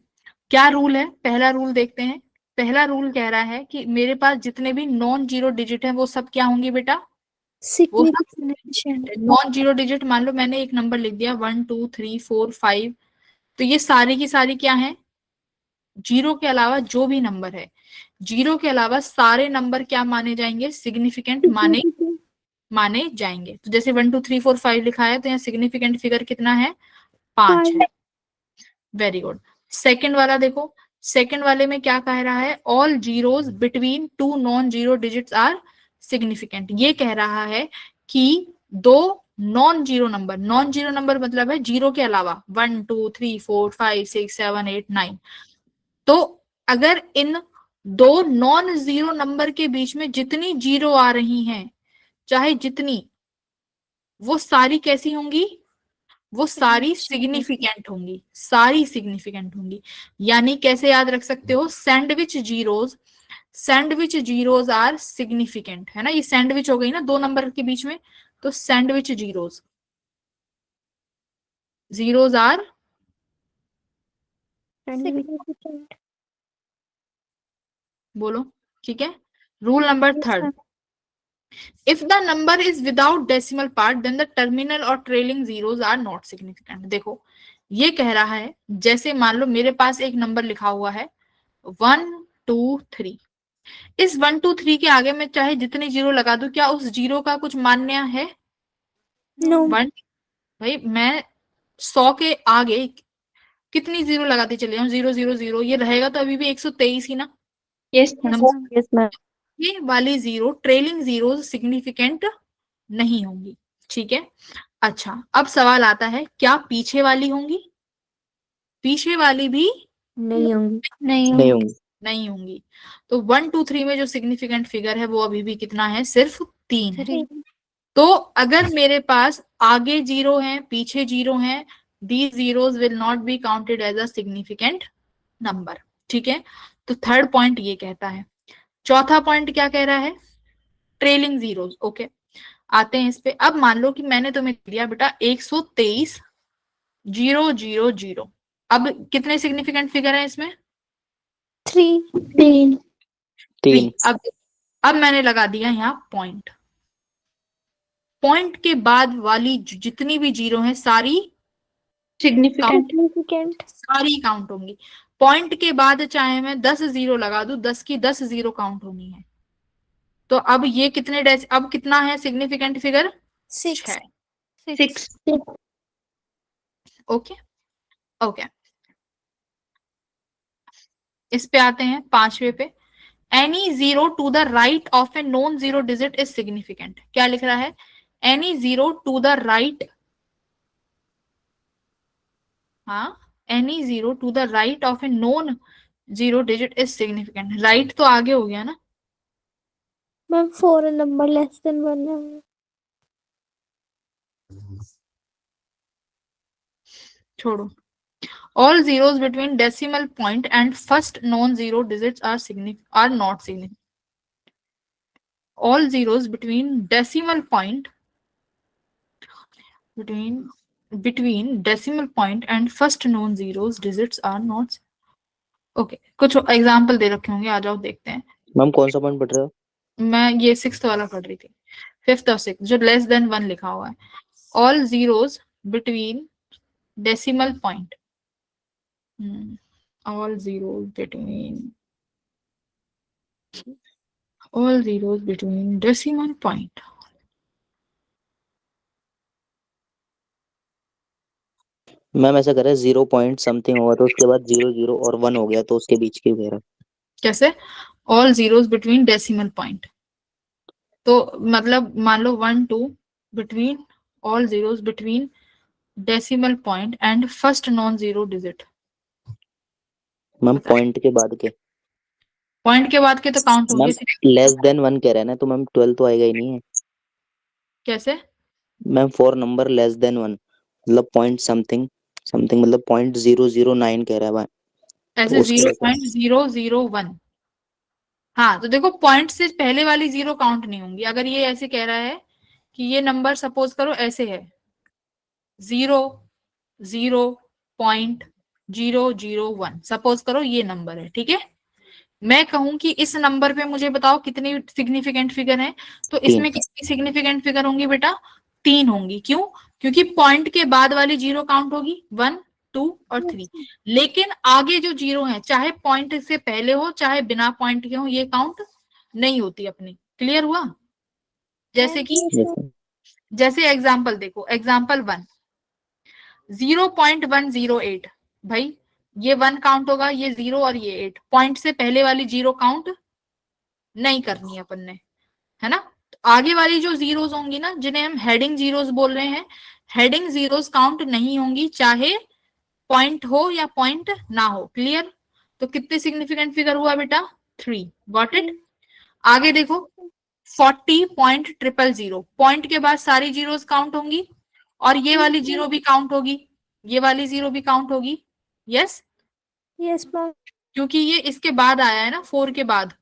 क्या रूल है, पहला रूल देखते हैं, पहला रूल कह रहा है कि मेरे पास जितने भी नॉन जीरो डिजिट है वो सब क्या होंगे बेटा, वो सब सिग्निफिकेंट। Non zero digit. मान लो मैंने एक नंबर लिख दिया 1 2 3 4 5, तो ये सारी की सारी क्या है, जीरो के अलावा जो भी नंबर है, जीरो के अलावा सारे नंबर क्या माने जाएंगे, सिग्निफिकेंट माने जाएंगे। तो जैसे 1 2 3 4 5 लिखा है, तो यहाँ सिग्निफिकेंट फिगर कितना है, 5 है। Very good. सेकंड वाला देखो, सेकंड वाले में क्या कह रहा है, all zeros between two non zero digits are significant. ये कह रहा है कि दो नॉन जीरो नंबर मतलब है जीरो के अलावा 1 2 3 4 5 6 7 8 9, तो अगर इन दो नॉन जीरो नंबर के बीच में जितनी जीरो आ रही हैं, चाहे जितनी, वो सारी कैसी होंगी, वो सारी सिग्निफिकेंट होंगी, सारी सिग्निफिकेंट होंगी। यानी कैसे याद रख सकते हो, सैंडविच जीरोज आर सिग्निफिकेंट, है ना, ये सैंडविच हो गई ना दो नंबर के बीच में, तो सैंडविच जीरोज आर, सिग्निफिकेंट। बोलो, ठीक है। Rule number third, if the number is without decimal part then the terminal or trailing zeros are not significant। देखो ये कह रहा है, जैसे मान लो मेरे पास एक नंबर लिखा हुआ है 1 2 3, इस 1 2 3 के आगे मैं चाहे जितने जीरो लगा दूं, क्या उस जीरो का कुछ मान्य है, नो। वन, भाई मैं 100 के आगे कितनी जीरो लगाते चले जाऊं, 0 0 0, ये रहेगा तो अभी भी 123 ही ना। Yes number yes ma'am. ये वाली जीरो, ट्रेलिंग जीरो सिग्निफिकेंट नहीं होंगी, ठीक है। अच्छा, अब सवाल आता है क्या पीछे वाली होंगी, पीछे वाली भी नहीं होंगी। नहीं होंगी। नहीं होंगी। तो 1 2 3 में जो सिग्निफिकेंट फिगर है वो अभी भी कितना है, सिर्फ 3 है। तो अगर मेरे पास आगे जीरो है पीछे जीरो है, these zeros will not be counted as a significant number, ठीक है। तो थर्ड पॉइंट ये कहता है। चौथा पॉइंट क्या कह रहा है, ट्रेलिंग जीरोस। ओके, आते हैं इस पे। अब मान लो कि मैंने तुम्हें दिया बेटा 123 0 0 0, अब कितने सिग्निफिकेंट फिगर है इसमें, 3 3। अब मैंने लगा दिया यहाँ पॉइंट, पॉइंट के बाद वाली जितनी भी जीरो है सारी सिग्निफिकेंट। सारी काउंट होंगी। पॉइंट के बाद चाहे मैं 10 जीरो लगा दूं, 10 की 10 जीरो काउंट होनी है। तो अब ये कितने अब कितना है सिग्निफिकेंट फिगर, 6। 6 ओके ओके, इस पे आते हैं पांचवे पे। Any zero to the right of a non zero digit is significant. क्या लिख रहा है, any zero to the right, हाँ, any zero to the right of a non zero digit is significant. Right तो आगे हो गया ना, मैम 4 नंबर लेस देन 1 है। छोड़ो। All zeros between decimal point and first non-zero digits are not significant. All zeros between decimal point decimal point and first non-zeros digits are not. Okay, कुछ example दे रखे होंगे, आ जाओ देखते हैं। Ma'am कौन सा पॉइंट पढ़ रहे हो? मैं ये 6th वाला पढ़ रही थी, 5th और 6th जो लेस देन 1 लिखा हुआ है। All zeros between decimal point, all zeros between decimal point, ma'am ऐसा कर रहा है 0 पॉइंट समथिंग होगा तो उसके बाद 0 0 और 1 हो गया तो उसके बीच की वगैरह। कैसे, all zeros between decimal point, तो मतलब मान लो 1 2 between all zeros between decimal point and first non zero digit. Ma'am point के बाद के, पॉइंट के बाद के तो काउंट हो मैम गए। लेस देन 1 कह रहा है ना, तो मैम 12 तो आएगा ही नहीं है। कैसे, मैम 4 नंबर लेस देन 1 मतलब पॉइंट समथिंग समथिंग मतलब 0.009 कह रहा है भाई। ऐसे 0.001। हाँ, तो देखो पॉइंट से पहले वाली जीरो काउंट नहीं होंगी। अगर ये ऐसे कह रहा है कि ये नंबर सपोज करो ऐसे है 0.001, सपोज करो ये नंबर है, ठीक है, मैं कहूं कि इस नंबर पे मुझे बताओ कितनी सिग्निफिकेंट फिगर है, तो इसमें कितनी सिग्निफिकेंट फिगर होंगी बेटा? 3 होंगी। क्यों? क्योंकि पॉइंट के बाद वाली जीरो काउंट होगी 1, 2 और 3, लेकिन आगे जो जीरो है चाहे पॉइंट से पहले हो चाहे बिना पॉइंट के हो ये काउंट नहीं होती अपनी। क्लियर हुआ? जैसे कि जैसे एग्जाम्पल देखो, एग्जाम्पल 1 0.108, भाई ये 1 काउंट होगा, ये 0 और ये 8, पॉइंट से पहले वाली जीरो काउंट नहीं करनी है अपन ने, है ना? तो आगे वाली जो जीरोस होंगी ना, जिन्हें हम हेडिंग जीरोस बोल रहे हैं, हेडिंग जीरोस काउंट नहीं होंगी चाहे पॉइंट हो या पॉइंट ना हो। क्लियर? तो कितने सिग्निफिकेंट फिगर हुआ बेटा? 3। Got it? आगे देखो 40.000, पॉइंट के बाद सारी जीरोस काउंट होंगी और ये वाली जीरो भी काउंट होगी, ये वाली जीरो भी काउंट होगी। Yes, yes ma'am. क्योंकि ये इसके बाद आया है ना, 4 के बाद,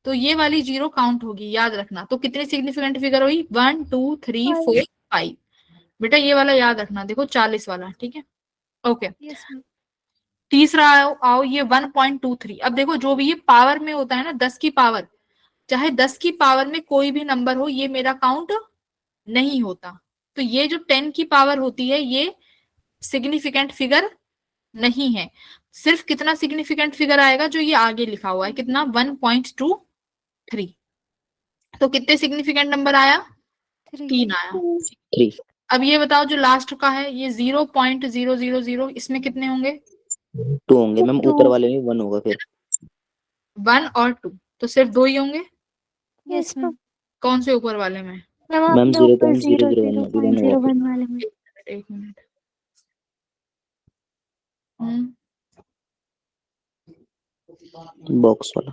तो ये वाली जीरो काउंट होगी, याद रखना। तो कितनी सिग्निफिकेंट फिगर हुई? 1, 2, 3, 4, 5। बेटा ये वाला याद रखना, देखो 40 वाला, ठीक है? ओके। Yes ma'am. तीसरा आओ ये 1.23। अब देखो जो भी ये पावर में होता है ना, 10 की पावर, चाहे 10 की पावर में कोई भी नंबर हो, ये मेरा काउंट नहीं होता। तो ये जो 10 की पावर होती है ये सिग्निफिकेंट फिगर नहीं है। सिर्फ कितना सिग्निफिकेंट फिगर आएगा? जो ये आगे लिखा हुआ है, कितना? 1.23। तो कितने सिग्निफिकेंट नंबर आया? 3 आया। 3। अब ये बताओ जो लास्ट का है ये 0.000, इसमें कितने होंगे? 2 होंगे मैम, ऊपर वाले में 1 होगा फिर। 1 और 2, तो सिर्फ 2 ही होंगे। Yes ma'am. कौन से ऊपर वाले में? मैम 0.001 में भी 1 होगा फिर। 0.01 वाले में। एक मिनट। बॉक्स वाला।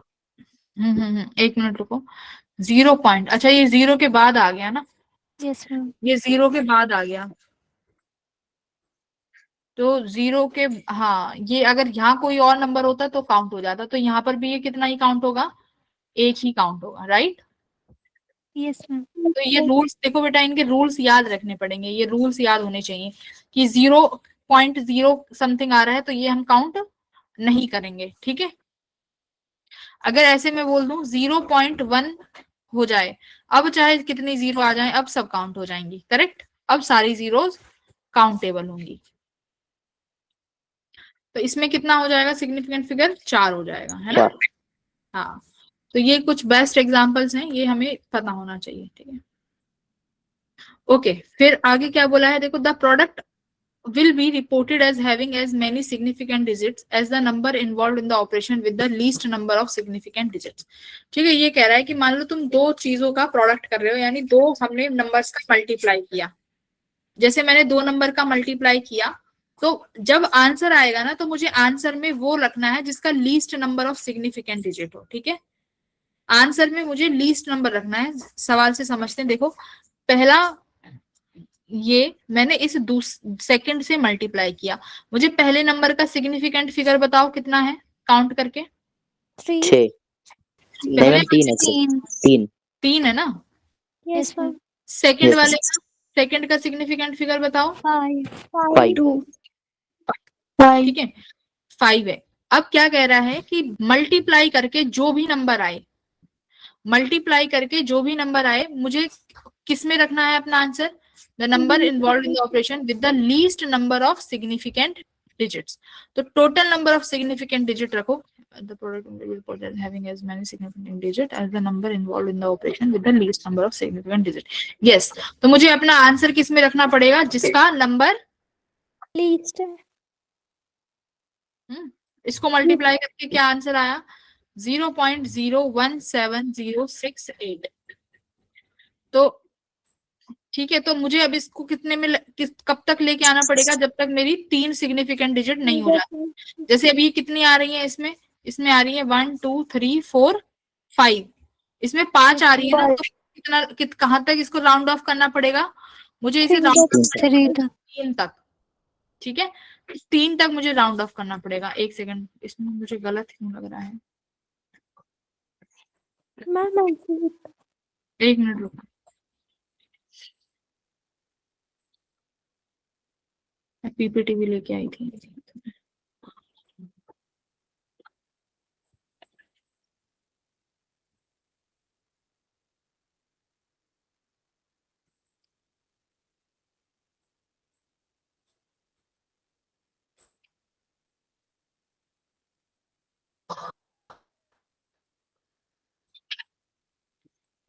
एक मिनट रुको। 0 पॉइंट, अच्छा ये 0 के बाद आ गया ना, यस मैम। ये 0 के बाद आ गया। तो 0 के, हाँ, ये अगर यहाँ कोई और नंबर होता तो काउंट हो जाता, तो यहाँ पर भी ये कितना ही काउंट होगा? एक ही काउंट होगा, राइट? Yes ma'am. तो ये रूल्स देखो बेटा, इनके रूल्स याद रखने पड़ेंगे, ये रूल्स याद होने चाहिए कि 0.0 समथिंग आ रहा है तो ये हम काउंट नहीं करेंगे, ठीक है? अगर ऐसे मैं बोल दूं 0.1 हो जाए, अब चाहे कितनी जीरो आ जाए, अब सब काउंट हो जाएंगी, करेक्ट? अब सारी जीरोस काउंटेबल होंगी। तो इसमें कितना हो जाएगा सिग्निफिकेंट फिगर? 4 हो जाएगा, है ना? 4। हाँ, तो ये कुछ बेस्ट एग्जांपल्स हैं, ये हमें पता होना चाहिए, ठीक है? ओके, फिर आगे क्या बोला है देखो, the product will be reported as having as many significant digits as the number involved in the operation with the least number of significant digits। ठीक है, ये कह रहा है कि मान लो तुम दो चीजों का प्रोडक्ट कर रहे हो, यानी दो हमने नंबर्स का मल्टीप्लाई किया, जैसे मैंने 2 नंबर का मल्टीप्लाई किया, तो जब आंसर आएगा ना तो मुझे आंसर में वो रखना है जिसका least number of significant digit हो, ठीक है? आंसर में मुझे लीस्ट नंबर रखना है। सवाल से समझते हैं, देखो पहला, ये मैंने इस सेकंड से मल्टीप्लाई किया, मुझे पहले नंबर का सिग्निफिकेंट फिगर बताओ कितना है, काउंट करके। 3। 6 नहीं पहले मैम, 3 है। 3। 3 है ना? Yes ma'am. Second yes. वाले का, सेकंड का सिग्निफिकेंट फिगर बताओ। 5। 5। 2। ठीक है, 5 है। अब क्या कह रहा है कि मल्टीप्लाई करके जो भी नंबर आए, मल्टीप्लाई करके जो भी नंबर आए, मुझे किस में रखना है अपना answer? The number involve in the operation with the least number of significant digits. तो total number of significant digit रखो, the product will be reported as having as many significant digit as the number involved in the operation with the least number of significant digit। yes, तो मुझे अपना answer किस में रखना पड़ेगा? जिसका number least है। इसको मल्टीप्लाई करके क्या आंसर आया? 0.017068। तो ठीक है, तो मुझे अब इसको कितने में कब तक लेके आना पड़ेगा? जब तक मेरी 3 सिग्निफिकेंट डिजिट नहीं हो जाती। जैसे अभी कितनी आ रही है इसमें? इसमें आ रही है 1, 2, 3, 4, 5, इसमें 5 आ रही है ना, तो कितना कहाँ तक इसको राउंड ऑफ करना पड़ेगा? मुझे इसे राउंड ऑफ 3 तक, ठीक है? 3 तक मुझे राउंड ऑफ करना पड़ेगा। एक सेकंड, इसमें मुझे गलत क्यों लग रहा है? एक मिनट रुको, मैं पीपीटी भी लेके आई थी।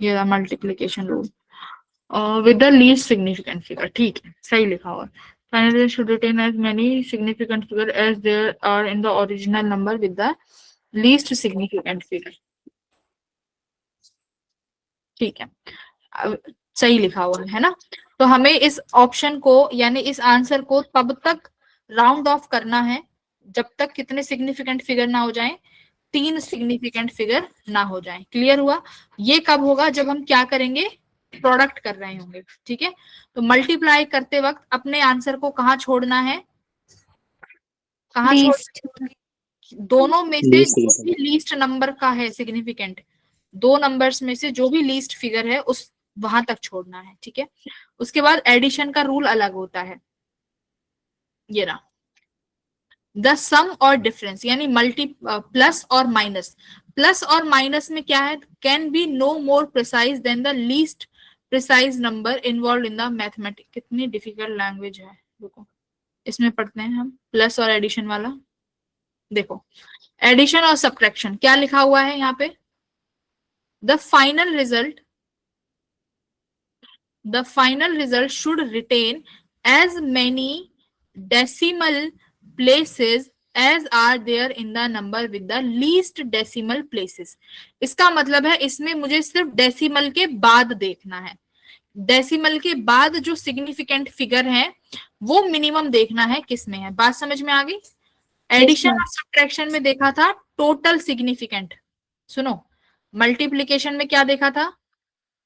ये रहा multiplication rule with the least significant figure. ठीक है, सही लिखा हुआ। Finally should retain as many significant figure as there are in the original number with the least significant figure. ठीक है, सही लिखा हुआ है ना। तो हमें इस ऑप्शन को यानी इस आंसर को तब तक राउंड ऑफ करना है जब तक कितने सिग्निफिकेंट फिगर ना हो जाएं, 3 सिग्निफिकेंट फिगर ना हो जाएं। क्लियर हुआ? ये कब होगा? जब हम क्या करेंगे, प्रोडक्ट कर रहे होंगे। ठीक है, तो मल्टीप्लाई करते वक्त अपने आंसर को कहाँ छोड़ना है, कहाँ छोड़ना है? दोनों में से जो भी लीस्ट नंबर का है सिग्निफिकेंट, 2 नंबर्स में से जो भी लीस्ट फिगर है उस वहां तक छोड़ना है। ठीक है, उसके बाद एडिशन का रूल अलग होता है। ये रहा द सम और डिफरेंस, यानी मल्टी प्लस और माइनस। प्लस और माइनस में क्या है, can be no more precise than the least precise number involve in the mathematics. कितनी डिफिकल्ट लैंग्वेज है, देखो इसमें पढ़ते हैं हम प्लस और एडिशन वाला। देखो एडिशन और सब्ट्रैक्शन क्या लिखा हुआ है यहाँ पे, the final result should retain as many decimal places as are there in the number with the least decimal places। इसका मतलब है इसमें मुझे सिर्फ डेसिमल के बाद देखना है। डेसिमल के बाद जो सिग्निफिकेंट फिगर है वो मिनिमम देखना है किसमें है। बात समझ में आ गई? एडिशन और सब्ट्रैक्शन में देखा था टोटल सिग्निफिकेंट। सुनो, मल्टीप्लीकेशन में क्या देखा था,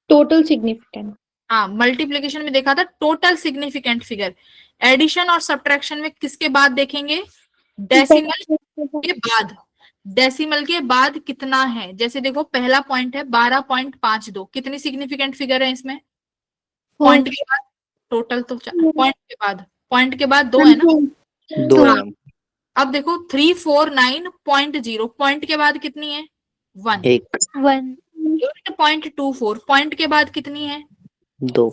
टोटल सिग्निफिकेंट। हाँ, मल्टीप्लीकेशन में देखा था टोटल सिग्निफिकेंट फिगर। एडिशन और सब्ट्रैक्शन में किसके बाद देखेंगे, डेसिमल के बाद। डेसिमल के बाद कितना है, जैसे देखो पहला पॉइंट है 12.52, कितनी सिग्निफिकेंट फिगर है इसमें, पॉइंट के बाद टोटल तो पॉइंट के बाद 2 है ना, 2 हाँ। अब देखो 349.0, पॉइंट के बाद कितनी है, 1। 8.24, पॉइंट के बाद कितनी है, 2।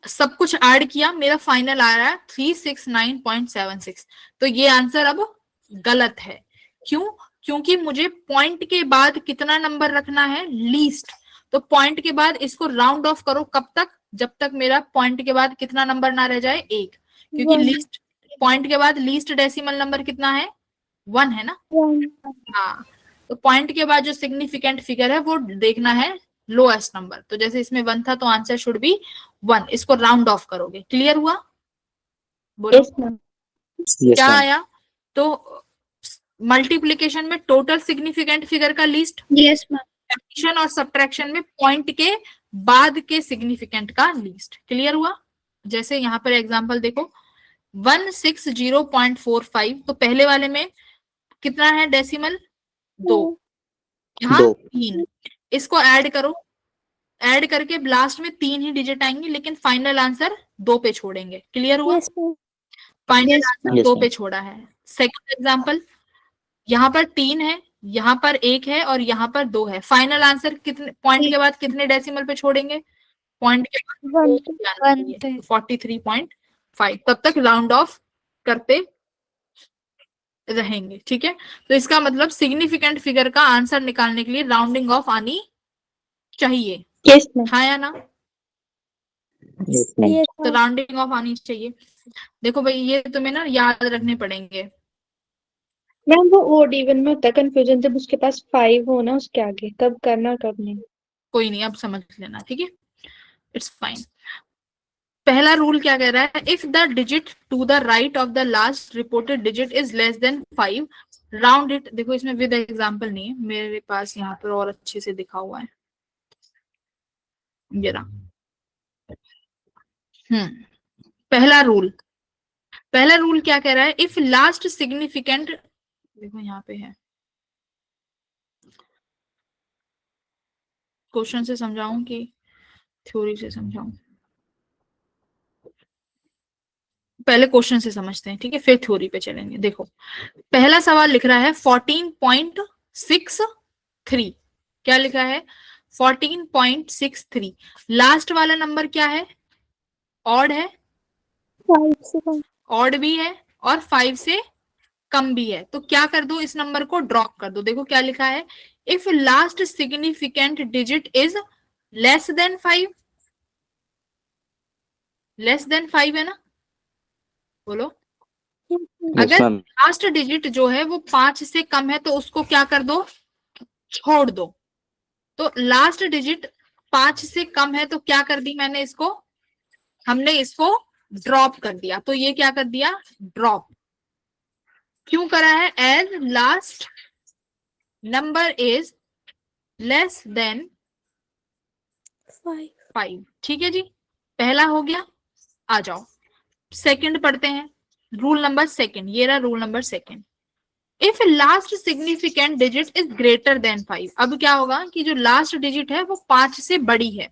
सब कुछ ऐड किया, मेरा फाइनल आ रहा है 369.76। तो ये आंसर अब गलत है। क्यों? क्योंकि मुझे पॉइंट के बाद कितना नंबर रखना है, लीस्ट। तो पॉइंट के बाद इसको राउंड ऑफ करो कब तक, जब तक मेरा पॉइंट के बाद कितना नंबर ना रह जाए, 1। क्योंकि लीस्ट पॉइंट के बाद लीस्ट डेसिमल नंबर कितना है, 1 है ना। हाँ, तो पॉइंट के बाद जो सिग्निफिकेंट फिगर है वो देखना है लोएस्ट नंबर। तो जैसे इसमें 1 था तो आंसर शुड बी 1। इसको राउंड ऑफ करोगे। क्लियर हुआ? बोलो क्या आया? तो मल्टीप्लीकेशन में टोटल सिग्निफिकेंट फिगर का लिस्ट, यस मैम। एडिशन और सब्ट्रैक्शन में पॉइंट के बाद के सिग्निफिकेंट का लिस्ट। क्लियर हुआ? जैसे यहाँ पर एग्जांपल देखो 160.45, तो पहले वाले में कितना है डेसिमल, 2, यहाँ 3। इसको ऐड करो, ऐड करके लास्ट में 3 ही डिजिट आएंगे, लेकिन फाइनल आंसर 2 पे छोड़ेंगे। क्लियर हुआ? फाइनल आंसर 2 पे छोड़ा है। सेकंड एग्जांपल, यहाँ पर 3 है, यहाँ पर 1 है और यहाँ पर 2 है। फाइनल आंसर कितने पॉइंट के बाद कितने डेसिमल पे छोड़ेंगे, पॉइंट के बाद 43.5। तब तक राउंड ऑफ करते रहेंगे। ठीक है, तो इसका मतलब सिग्निफिकेंट फिगर का आंसर निकालने के लिए राउंडिंग ऑफ आनी चाहिए। हाँ या ना? तो राउंडिंग ऑफ आनी चाहिए। देखो भाई, ये तुम्हें ना याद रखने पड़ेंगे। मैम वो ओड इवन में होता है कंफ्यूजन, जब उसके पास 5 हो ना उसके आगे, तब करना कब नहीं। कोई नहीं, अब समझ लेना। ठीक है, इट्स फाइन। पहला रूल क्या कह रहा है, if the digit to the right of the last reported digit is less than 5, round it. देखो इसमें विद एग्जांपल नहीं है मेरे पास, यहाँ पर और अच्छे से दिखा हुआ है। ये रहा। पहला रूल क्या कह रहा है, इफ लास्ट सिग्निफिकेंट, देखो यहाँ पे है, क्वेश्चन से समझाऊं कि थ्योरी से समझाऊं? पहले क्वेश्चन से समझते हैं, ठीक है, फिर थ्योरी पे चलेंगे। देखो पहला सवाल लिख रहा है 14.63। क्या लिखा है, 14.63। लास्ट वाला नंबर क्या है, ऑड है, 5 से कम। ऑड भी है और 5 से कम भी है। तो क्या कर दो, इस नंबर को ड्रॉप कर दो। देखो क्या लिखा है, if last significant digit is less than 5, less than 5 है ना, बोलो। यस अगर मैम। लास्ट डिजिट जो है वो 5 से कम है तो उसको क्या कर दो, छोड़ दो। तो लास्ट डिजिट 5 से कम है तो क्या कर दी मैंने, इसको हमने इसको ड्रॉप कर दिया। तो ये क्या कर दिया, ड्रॉप। क्यों करा है, as last number is less than 5। ठीक है जी, पहला हो गया। आ जाओ सेकंड पढ़ते हैं, रूल नंबर सेकंड। ये रहा rule number second. If last significant digit is greater than 5, अब क्या होगा कि जो लास्ट डिजिट है वो 5 से बड़ी है।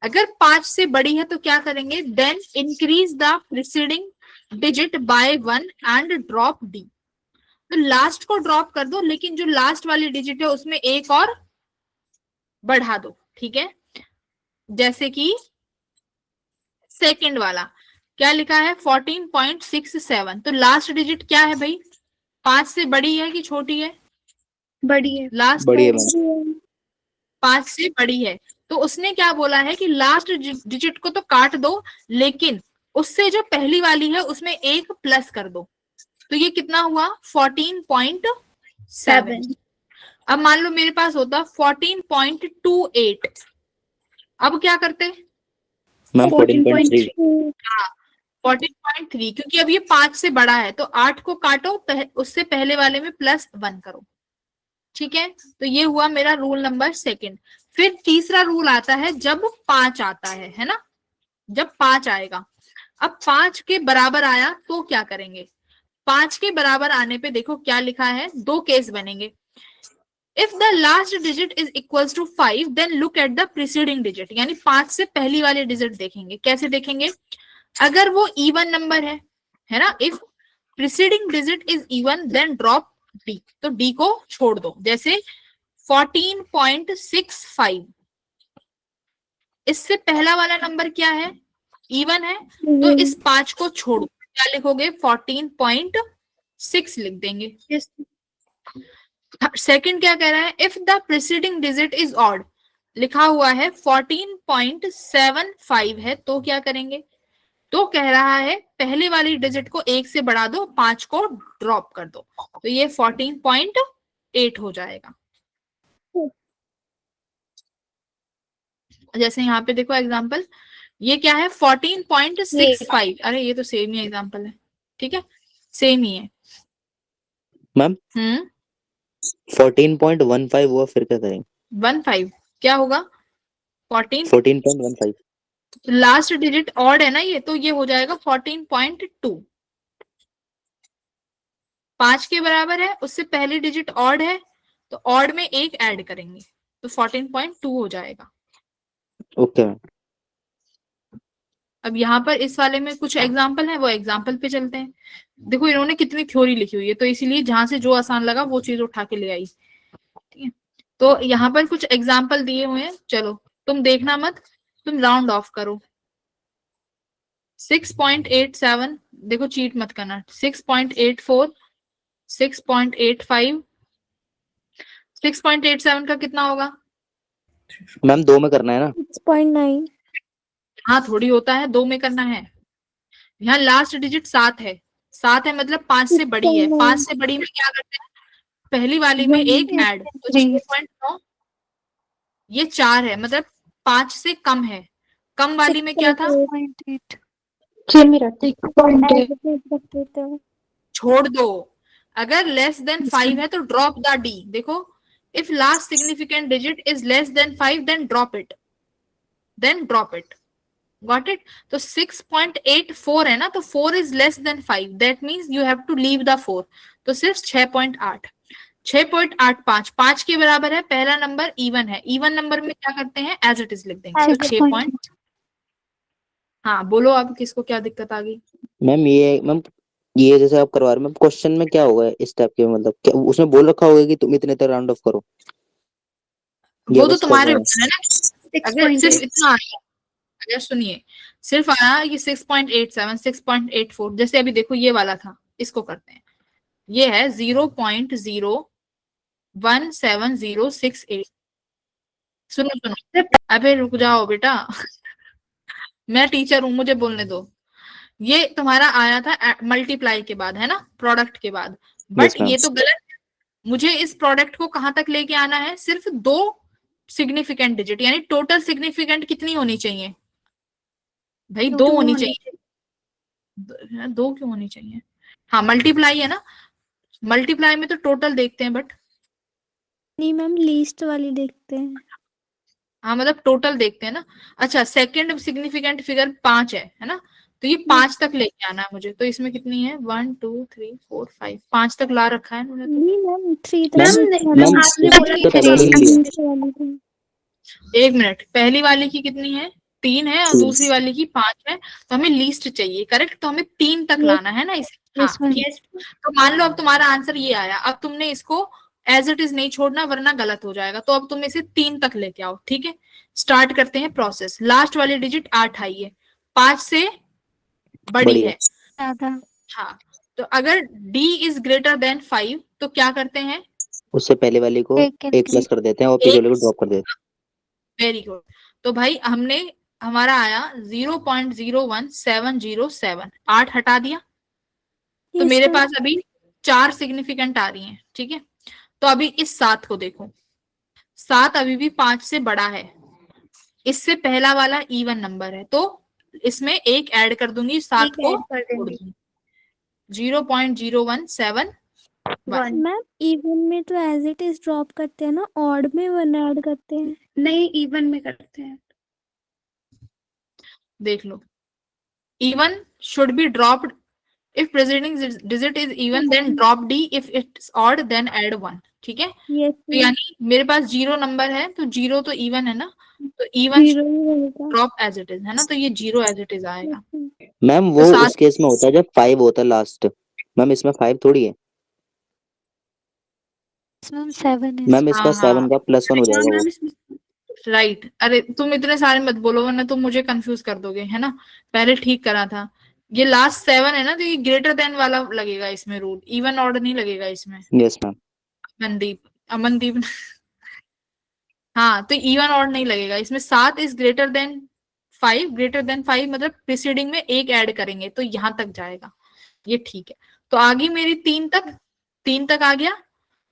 अगर 5 से बड़ी है तो क्या करेंगे, then increase the preceding digit by 1 and drop D. तो लास्ट को ड्रॉप कर दो, लेकिन जो लास्ट वाली डिजिट है उसमें एक और बढ़ा दो। ठीक है, जैसे कि सेकंड वाला क्या लिखा है, 14.67। तो लास्ट डिजिट क्या है भाई, 5 से बड़ी है कि छोटी है, बड़ी है। लास्ट बड़ी है मैम। 5 से बड़ी है। तो उसने क्या बोला है कि लास्ट डिजिट को तो काट दो, लेकिन उससे जो पहली वाली है उसमें एक प्लस कर दो। तो ये कितना हुआ, 14.7। अब मान लो मेरे पास होता 14.28, अब क्या करते, मैम 14.3। 14.3, क्योंकि अब ये 5 से बड़ा है तो 8 को काटो, उससे पहले वाले में +1 करो। ठीक है, तो ये हुआ मेरा रूल नंबर सेकंड। फिर तीसरा रूल आता है जब 5 आता है ना, जब 5 आएगा। अब 5 के बराबर आया तो क्या करेंगे, 5 के बराबर आने पे देखो क्या लिखा है, दो केस बनेंगे। If the last digit is equals to 5 then look at the preceding digit, यानी 5 से पहली वाली डिजिट देखेंगे। कैसे देखेंगे, अगर वो इवन नंबर है ना, if preceding digit is even then drop D, तो डी को छोड़ दो। जैसे 14.65, इससे पहला वाला नंबर क्या है, इवन है, तो इस 5 को छोड़ो, क्या लिखोगे, 14.6 लिख देंगे। सेकंड क्या कह रहा है, if the preceding digit is odd, लिखा हुआ है 14.75 है, तो क्या करेंगे, तो कह रहा है पहले वाली डिजिट को 1 से बढ़ा दो, 5 को ड्रॉप कर दो, तो ये 14.8 हो जाएगा। जैसे यहाँ पे देखो एग्जांपल, ये क्या है 14.65, अरे ये तो सेम ही एग्जांपल है। ठीक है, सेम ही है मैम 14.15 हुआ, फिर क्या करेंगे, 15 क्या होगा, 14.15। लास्ट डिजिट ऑड है ना ये, तो ये हो जाएगा 14.2। 5 के बराबर है, उससे पहली डिजिट ऑड है, तो ऑड में एक ऐड करेंगे तो 14.2 हो जाएगा। Okay ma'am. अब यहाँ पर इस वाले में कुछ एग्जाम्पल है, वो एग्जाम्पल पे चलते हैं। देखो इन्होंने कितनी थ्योरी लिखी हुई है, तो इसीलिए जहां से जो आसान लगा वो चीज उठा के ले आई। ठीक है, तो यहाँ पर कुछ एग्जाम्पल दिए हुए हैं, चलो तुम देखना मत, तुम राउंड ऑफ करो। 6.87, देखो चीट मत करना, 6.84, 6.85, 6.87 का कितना होगा, मैम 2 में करना है ना। 6.9। हाँ थोड़ी होता है, 2 में करना है। यहाँ लास्ट डिजिट 7 है, 7 है मतलब 5 से बड़ी है, 5 से बड़ी में क्या करते हैं, पहली वाली में एक ऐड, तो 6.9, ये 4 है मतलब 5 से कम है, कम वाली में क्या था, 6.8 छोड़ दो। अगर लेस देन 5 है तो ड्रॉप द डी। देखो if last significant digit is less than 5 then drop it, got it. तो 6.84 है ना, तो 4 is less than 5, that means you have to leave the 4, तो सिर्फ 6.8, 6.85 5 के बराबर है, पहला नंबर इवन है, इवन नंबर में क्या करते हैं, एज इट इज लिख देंगे 6. हाँ बोलो अब किसको क्या दिक्कत आ गई। मैम ये जैसे आप करवा रहे हो मैम, क्वेश्चन में क्या होगा इस टाइप के, मतलब क्या उसमें बोल रखा होगा कि तुम इतने तक राउंड ऑफ करो, वो तो बस तुम्हारे करना ऊपर है ना, अगर सिर्फ इतना आया, अगर सुनिए सिर्फ आया ये 6.87 6.84, जैसे अभी देखो ये वाला था, इसको करते हैं, ये है 0.0 17068। सुनो सुनो, अबे रुक जाओ बेटा। मैं टीचर हूं, मुझे बोलने दो। ये तुम्हारा आया था मल्टीप्लाई के बाद, है ना, प्रोडक्ट के बाद। But yes ma'am. ये तो गलत है। मुझे इस प्रोडक्ट को कहां तक लेके आना है? सिर्फ दो सिग्निफिकेंट डिजिट, यानी टोटल सिग्निफिकेंट कितनी होनी चाहिए भाई? दो टू होनी होनी चाहिए। दो क्यों होनी चाहिए? हाँ, मल्टीप्लाई है ना, मल्टीप्लाई में तो टोटल देखते हैं, बट नहीं मैम, लीस्ट वाली देखते हैं। हाँ मतलब टोटल देखते हैं ना। अच्छा, सेकंड सिग्निफिकेंट फिगर 5 है ना, तो ये यस 5 तक लेके आना है मुझे। तो इसमें कितनी है? 1 2 3 4 5, 5 तक ला रखा है उन्होंने तो। नहीं मैम, 3 तक मैम लेके मैम आना मैम है। आपने बोला तो थ्री। तीन लिया। लीस्ट वाली को। एक मिनट, पहली वाली की कितनी है? 3 है, और तीन। दूसरी वाली की 5 है। तो हमें लीस्ट चाहिए, करेक्ट? तो हमें 3 तक यस लाना है ना इसे। हाँ यस मैम। ठीक। तो मान लो अब तुम्हारा आंसर ये आया, अब तुमने इसको एज इट इज नहीं छोड़ना, वरना गलत हो जाएगा। तो अब तुम इसे 3 तक लेके आओ, ठीक है? स्टार्ट करते हैं प्रोसेस। लास्ट वाली डिजिट 8 आई है, 5 से बड़ी बढ़िया। है। ज्यादा। हाँ, तो अगर d इज ग्रेटर देन 5 तो क्या करते हैं? उससे पहले वाली को एक एक प्लस कर देते हैं और पीछे वाले को ड्रॉप कर देते वेरी गुड। तो भाई हमने, हमारा आया 0.01707, 8 हटा दिया। तो यस मेरे मैम। पास अभी 4 सिग्निफिकेंट आ रही हैं, ठीक है? तो अभी इस 7 को देखो, 7 अभी भी 5 से बड़ा है। इससे पहला वाला इवन नंबर है, तो इसमें एक ऐड कर दूंगी, 7 एक को ऐड कर छोड़ देंगे। दूंगी। 0.0171। मैम इवन में तो एज इट इज ड्रॉप करते हैं ना, ऑड में 1 ऐड करते हैं। नहीं, इवन में करते हैं। देख लो, even should be dropped if preceding digit is even, then drop d, if it's odd then add 1। ठीक है? यस तो मैम। यानी मेरे पास 0 नंबर है, तो 0 तो इवन है ना, तो इवन जीरो ही रहेगा। ड्रॉप एज इट इज, है ना, तो ये 0 एज इट इज यस आएगा। मैम। मैम तो वो साथ उस केस में होता है जब 5 होता है लास्ट। मैम इसमें 5 थोड़ी है। मैम 7 है मैम इसमें। इसका हाँ हाँ 7 का +1 हो हाँ जाएगा वो। मैम इसमें। राइट। अरे तुम इतने सारे मत बोलो, वरना तुम मुझे कंफ्यूज कर दोगे, है ना। पहले ठीक करा था। ये लास्ट 7 है ना, तो ये ग्रेटर देन वाला लगेगा इसमें रूल, इवन ऑर्ड नहीं लगेगा इसमें। Yes ma'am. अमनदीप, अमनदीप। हाँ, तो इवन ऑड नहीं लगेगा इसमें। 7 is greater than 5, greater than 5 मतलब प्रीसीडिंग में एक ऐड करेंगे तो यहां तक जाएगा। ये ठीक है। तो आगे मेरी 3 तक, 3 तक आ गया।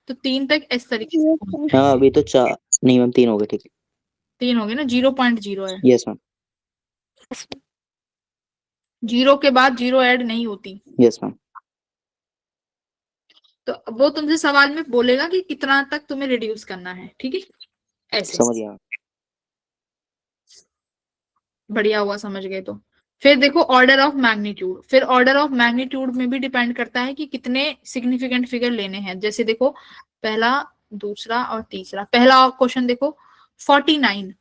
तो 3 तक इस तरीके से यस पहुंच मैम। हाँ जाएंगे। अभी तो 4 नहीं मैम 3 हो गए ठीक है। 3 हो गए ना, 0.0 है। Yes ma'am. Yes ma'am. 0 के बाद 0 ऐड नहीं होती। Yes ma'am. तो वो तुमसे सवाल में बोलेगा कि कितना तक तुम्हें रिड्यूस करना है, ठीक है? ऐसे। समझ गया। बढ़िया हुआ समझ गए तो। फिर देखो ऑर्डर ऑफ मैग्नीट्यूड। फिर ऑर्डर ऑफ मैग्नीट्यूड में भी डिपेंड करता है कि कितने सिग्निफिकेंट फिगर लेने हैं। जैसे देखो, पहला, दूसरा और तीसरा। पहला क्वेश्चन देखो, 49।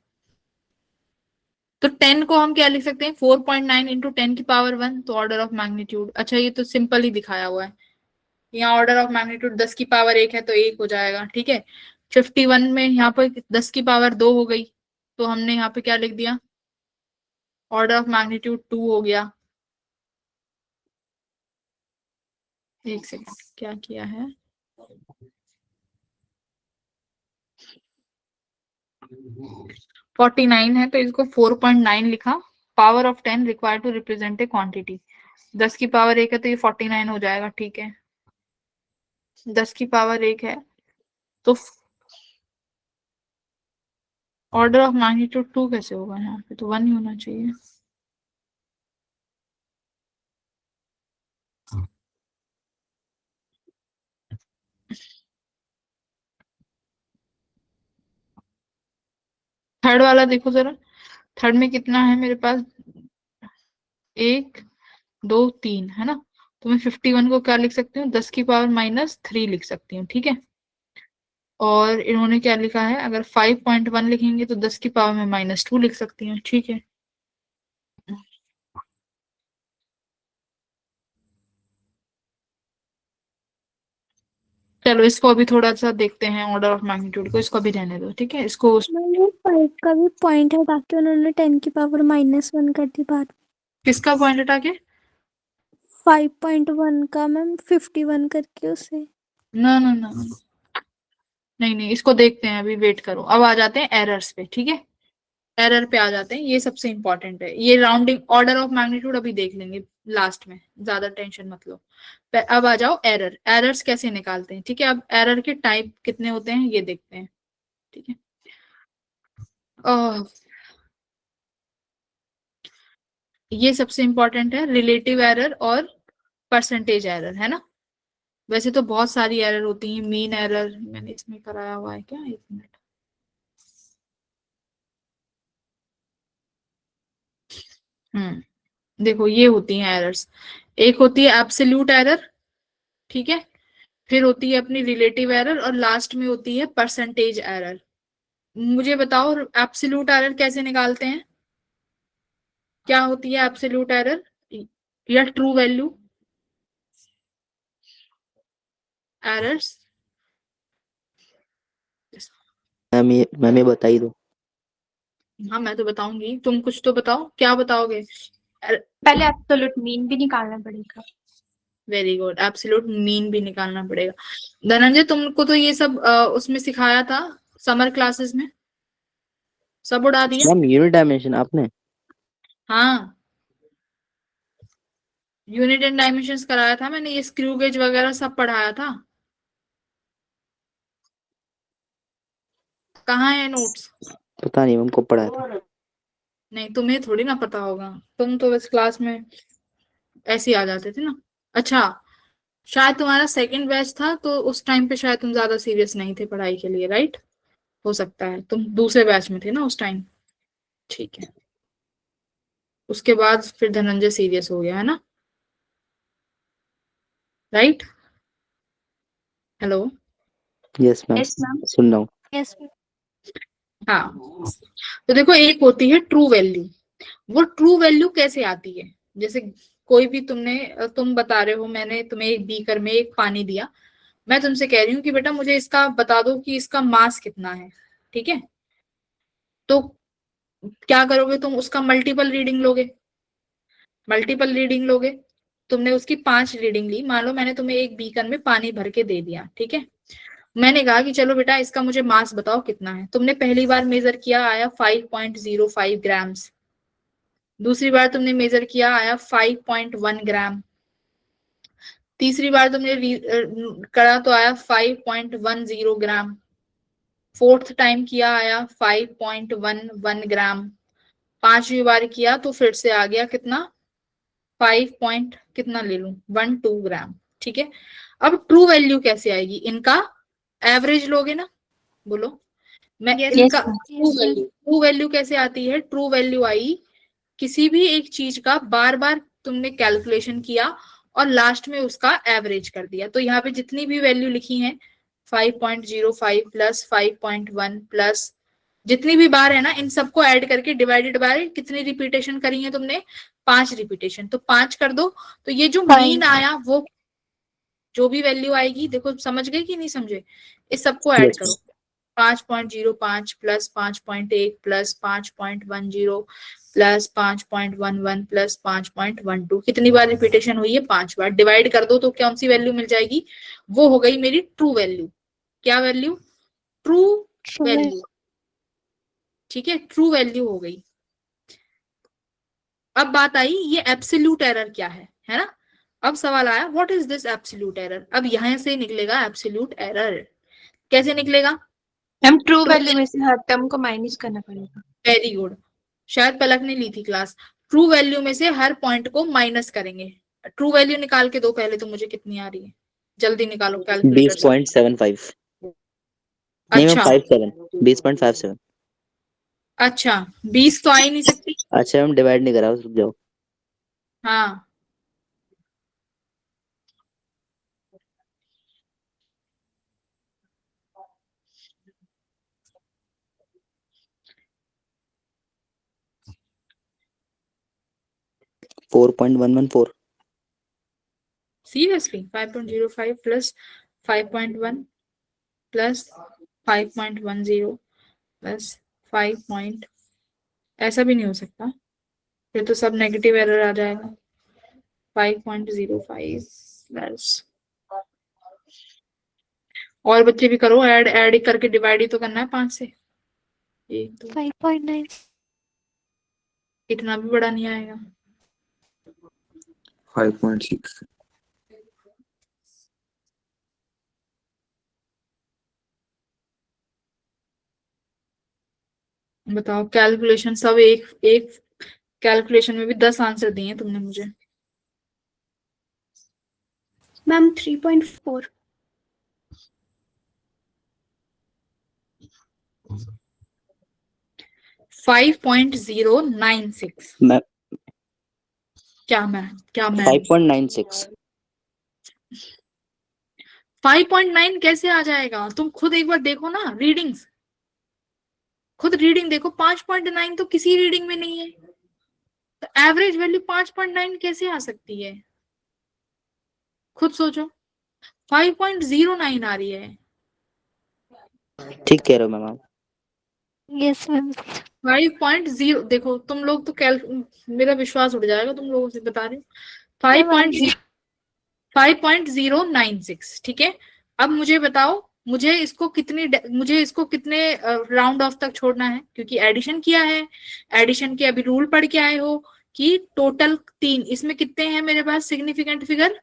तो 10 को हम क्या लिख सकते हैं? 4.9 इंटू 10⁻1। तो ऑर्डर ऑफ मैग्नीट्यूड, अच्छा ये तो सिंपल ही दिखाया हुआ है। यहाँ ऑर्डर ऑफ मैग्नीट्यूड 10⁻1 है, तो 1 हो जाएगा, ठीक है? 51 में यहाँ पर 10⁻2 हो गई, तो हमने यहाँ पे क्या लिख दिया? ऑर्डर ऑफ मैग्नीट्यूड 2 हो गया। एक सेकंड, क्या किया है? फोर्टी नाइन है, तो इसको 4.9 लिखा। Power of 10 required to represent a quantity. 10⁻1 है, तो ये 49 हो जाएगा, ठीक है? 10⁻1 है, तो ऑर्डर ऑफ मैग्नीट्यूड 2 कैसे होगा? यहाँ पे तो 1 ही होना चाहिए। थर्ड वाला देखो जरा, थर्ड में कितना है मेरे पास? 1 2 3 है ना, तो मैं 51 को क्या लिख सकती हूँ? 10⁻³ लिख सकती हूँ, ठीक है? और इन्होंने क्या लिखा है? अगर 5.1 लिखेंगे तो 10⁻² लिख सकती हूँ, ठीक है? चलो इसको अभी थोड़ा सा देखते हैं, ऑर्डर ऑफ मैग्नीट्यूड को, इसको भी रहने दो, ठीक है? इसको मैम वो 5 का भी पॉइंट है, ताकि उन्होंने 10⁻⁻1 कर दी बात। किसका पॉइंट हटा के? 5.1 का मैम 51 करके उसे। ना ना ना, नहीं नहीं, इसको देखते हैं, अभी वेट करो। अब आ जाते हैं एरर्स पे, ठीक है। एरर पे आ जाते हैं, ये सबसे इंपॉर्टेंट है। ये राउंडिंग ऑर्डर ऑफ मैग्नीट्यूड अभी देख लेंगे लास्ट में, ज्यादा टेंशन मत लो। अब आ जाओ एरर, एरर्स कैसे निकालते हैं, ठीक है। अब एरर के टाइप कितने होते हैं ये देखते हैं, ठीक है। ये सबसे इंपॉर्टेंट है, रिलेटिव एरर और परसेंटेज एरर, है ना। वैसे तो बहुत सारी एरर होती है, मीन एरर मैंने इसमें कराया हुआ है क्या, एक मिनट। देखो ये होती हैं एरर्स। एक होती है एब्सोल्यूट एरर, ठीक है। फिर होती है अपनी रिलेटिव एरर, और लास्ट में होती है परसेंटेज एरर। मुझे बताओ एब्सोल्यूट एरर कैसे निकालते हैं, क्या होती है एब्सोल्यूट एरर या ट्रू वैल्यू एरर्स। मैम ये बता ही दो। हाँ मैं तो बताऊंगी, तुम कुछ तो बताओ, क्या बताओगे। पहले एब्सोल्यूट मीन भी निकालना पड़ेगा। वेरी गुड, एब्सोल्यूट मीन भी निकालना पड़ेगा। धनंजय तुमको तो ये सब उसमें सिखाया था समर क्लासेस में, सब उड़ा दिया। मैम यूनिट डायमेंशन आपने? हाँ यूनिट एंड डायमेंशंस कराया था मैंने, ये स्क्रू गेज वगैरह सब पढ़ाया था। कहाँ है नोट्स। पता नहीं मैम को पढ़ाया था। नहीं तुम्हें थोड़ी ना पता होगा, तुम तो बस क्लास में ऐसे ही आ जाते थे ना। अच्छा, शायद तुम्हारा सेकंड बैच था, तो उस टाइम पे शायद तुम ज्यादा सीरियस नहीं थे पढ़ाई के लिए, राइट। हो सकता है तुम दूसरे बैच में थे ना उस टाइम, ठीक है। उसके बाद फिर धनंजय सीरियस हो गया है ना, right. Hello. Yes ma'am, yes ma'am. सुन रहा हूँ। यस। हाँ तो देखो, एक होती है ट्रू वैल्यू। वो ट्रू वैल्यू कैसे आती है, जैसे कोई भी तुम बता रहे हो, मैंने तुम्हें एक बीकर में एक पानी दिया, मैं तुमसे कह रही हूँ कि बेटा मुझे इसका बता दो कि इसका मास कितना है, ठीक है। तो क्या करोगे तुम, उसका मल्टीपल रीडिंग लोगे। मल्टीपल रीडिंग लोगे, तुमने उसकी 5 रीडिंग ली, मान लो मैंने तुम्हें एक बीकर में पानी भर के दे दिया, ठीक है। मैंने कहा कि चलो बेटा इसका मुझे मास बताओ कितना है। तुमने पहली बार मेजर किया, आया 5.05 ग्राम्स। दूसरी बार तुमने मेजर किया, आया 5.1 ग्राम। तीसरी बार तुमने करा तो आया 5.10 ग्राम। फोर्थ टाइम किया, आया 5.11 ग्राम। पांचवी बार किया तो फिर से आ गया कितना, 5 पॉइंट कितना ले लूं, 12 ग्राम, ठीक है। अब ट्रू वैल्यू कैसे आएगी, इनका एवरेज लोगे ना, बोलो। मैं यस इनका ma'am. ट्रू वैल्यू कैसे आती है, ट्रू वैल्यू आई, किसी भी एक चीज का बार बार तुमने कैलकुलेशन किया और लास्ट में उसका एवरेज कर दिया। तो यहाँ पे जितनी भी वैल्यू लिखी है, 5.05 प्लस 5.1 प्लस जितनी भी बार है ना, इन सबको ऐड करके डिवाइडेड बाय कितनी रिपीटेशन करी है तुमने, 5 रिपीटेशन, तो 5 कर दो। तो ये जो मीन आया, वो जो भी वैल्यू आएगी, देखो समझ गए कि नहीं समझे, इस सबको ऐड यस करो। 5.05 प्लस 5.1 प्लस 5.10 प्लस 5.11 प्लस 5.12, कितनी बार रिपीटेशन हुई है, 5 बार। डिवाइड कर दो तो कौन सी वैल्यू मिल जाएगी, वो हो गई मेरी ट्रू वैल्यू। क्या वैल्यू, ट्रू वैल्यू, ठीक है, ट्रू वैल्यू हो गई। अब बात आई ये एब्सोल्यूट एरर क्या है ना। अब सवाल आया what is this absolute error. अब यहां से निकलेगा एब्सोल्यूट एरर, कैसे निकलेगा। मैम ट्रू वैल्यू में से हर टर्म को माइनस करना पड़ेगा। वेरी गुड, शायद पलक ने ली थी क्लास। ट्रू वैल्यू में से हर पॉइंट को माइनस करेंगे। ट्रू वैल्यू निकाल के दो पहले, तो मुझे कितनी आ रही है, जल्दी निकालो कैलकुलेटर से। 20.75। नहीं मैम अच्छा 57, 20.57। अच्छा, 20 तो आ ही नहीं सकती। अच्छा मैम डिवाइड नहीं करा, रुक जाओ। हाँ 4.114। Seriously 5.05 plus 5.1 plus 5.10 plus 5 point, ऐसा भी नहीं हो सकता, फिर तो सब नेगेटिव एरर आ जाएगा। 5.05 प्लस, और बच्चे भी करो, ऐड ऐड करके डिवाइड ही तो करना है 5 से। 1 2 5.9 इतना भी बड़ा नहीं आएगा। 5.6 बताओ कैलकुलेशन सब एक एक कैलकुलेशन में भी 10 आंसर दिए तुमने मुझे। मैम 3.4 5.096 मैं क्या मैं 5.96 5.9 कैसे आ जाएगा? तुम खुद एक बार देखो ना रीडिंग्स, खुद रीडिंग देखो। 5.9 तो किसी रीडिंग में नहीं है, तो एवरेज वैल्यू 5.9 कैसे आ सकती है? खुद सोचो। 5.09 आ रही है। ठीक कह रहे हो मैम आप। यस मैम 5.0 देखो तुम लोग तो मेरा विश्वास उठ जाएगा तुम लोगों से बता रही हूँ। मैम आप 5.096 ठीक है। अब मुझे बताओ, मुझे इसको कितने राउंड ऑफ तक छोड़ना है, क्योंकि एडिशन किया है। एडिशन के अभी रूल पढ़ के आए हो कि टोटल 3, इसमें कितने हैं मेरे पास सिग्निफिकेंट फिगर?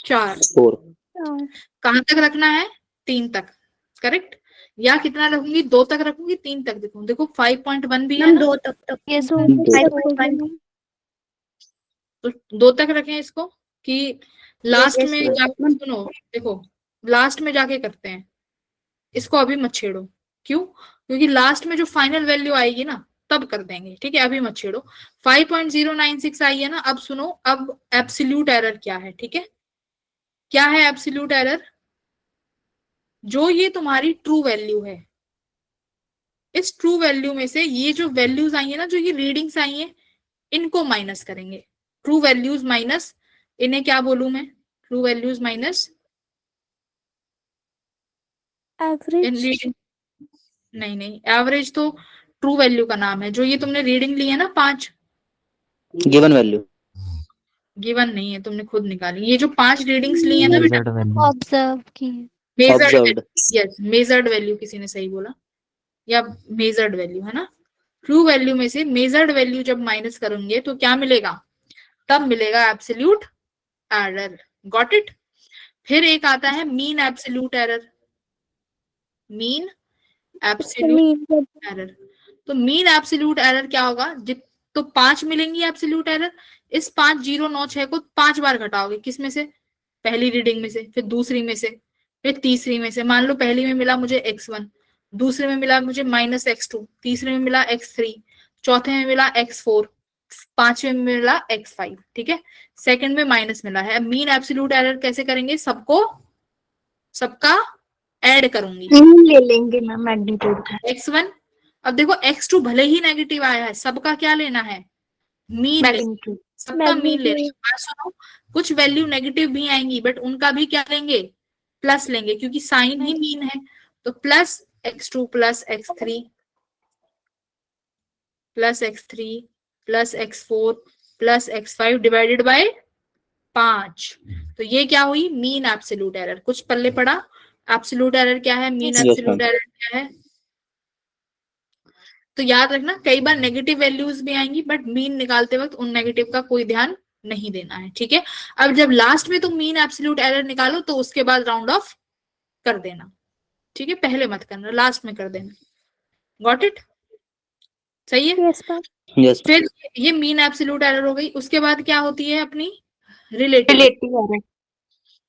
4। 4 कहां तक रखना है? 3 तक, करेक्ट। या कितना रखूंगी? 2 तक रखूंगी, 3 तक? देखो 5.1 भी है मैम ना, 2 तक यस दो। मैम 5.1 तो 2 तक रखें इसको कि लास्ट yes, में yes. जाके सुनो। देखो लास्ट में जाके करते हैं इसको, अभी मत छेड़ो। क्यों? क्योंकि लास्ट में जो फाइनल वैल्यू आएगी ना तब कर देंगे, ठीक है? अभी मत छेड़ो। 5.096 आई है ना। अब सुनो, अब एब्सोल्यूट एरर क्या है, ठीक है? क्या है एब्सोल्यूट एरर? जो ये तुम्हारी ट्रू वैल्यू है, इस ट्रू वैल्यू में से ये जो वैल्यूज आई है ना, जो ये रीडिंग्स आई है, इनको माइनस करेंगे। ट्रू वैल्यूज माइनस, इन्हें क्या बोलूं मैं? ट्रू वैल्यूज माइनस इन एवरेज रीडिंग। नहीं, एवरेज तो ट्रू वैल्यू का नाम है। जो ये तुमने रीडिंग ली है ना 5, गिवन वैल्यू। गिवन नहीं है, तुमने खुद निकाली। ये जो 5 रीडिंग्स ली है ना बेटा, मेजर्ड वैल्यू। ऑब्जर्व की measured observed. Value. Yes, measured value किसी ने सही बोला, या मेजर्ड वैल्यू है ना। ट्रू वैल्यू में से मेजर्ड वैल्यू जब माइनस करेंगे तो क्या मिलेगा? तब मिलेगा एब्सोल्यूट एरर। Got it? फिर एक आता है mean absolute error. Mean absolute error. तो मीन एब्सोल्यूट एरर क्या होगा? तो 5 मिलेंगी एब्सोल्यूट एरर। इस 5096 को 5 बार घटाओगे, किस में से? पहली रीडिंग में से, फिर दूसरी में से, फिर तीसरी में से। मान लो पहली में मिला मुझे x1, दूसरे में मिला मुझे -x2, तीसरे में मिला x3, चौथे में मिला x4, पांचवे में मिला x5, ठीक है? सेकंड में माइनस मिला है। अब मीन एब्सोल्यूट एरर कैसे करेंगे? सबका ऐड करूंगी। मीन ले लेंगे मैम मैग्नीट्यूड का। x1, अब देखो x2 भले ही नेगेटिव आया है, सबका क्या लेना है? मीन ले, मैग्नीट्यूड सबका मीन ले लेंगे। बात सुनो, कुछ वैल्यू नेगेटिव भी आएंगी बट उनका भी क्या लेंगे? प्लस लेंगे, क्योंकि साइन ही मीन है। तो plus x2 plus x3 plus x3 plus x4 plus x5 divided by 5। तो ये क्या हुई? Mean absolute error. कुछ पल्ले पड़ा? एब्सोल्यूट एरर क्या है? Mean Yes, absolute ma'am. Error क्या है? तो याद रखना, कई बार नेगेटिव वैल्यूज भी आएंगी बट मीन निकालते वक्त उन नेगेटिव का कोई ध्यान नहीं देना है, ठीक है? अब जब लास्ट में तुम मीन एब्सोल्यूट एरर निकालो तो उसके बाद राउंड ऑफ कर देना, ठीक है? पहले मत करना, लास्ट में कर देना। Got it? सही है? Yes ma'am Yes. फिर ये मीन एब्सोल्यूट एरर हो गई। उसके बाद क्या होती है अपनी? Relative. Relative error.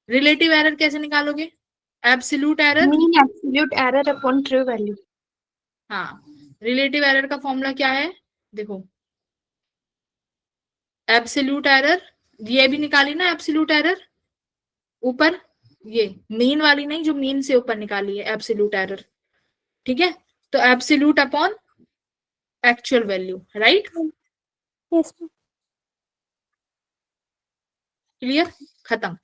Relative error कैसे निकालोगे? Absolute error, mean absolute error upon true value. हाँ, रिलेटिव एरर का फॉर्मूला क्या है? देखो, एब्सोल्यूट एरर, ये भी निकाली ना एब्सोल्यूट एरर ऊपर, ये मीन वाली नहीं, जो मीन से ऊपर निकाली है एब्सोल्यूट एरर, ठीक है? तो absolute upon actual value, right? Yes ma'am clear? खत्म।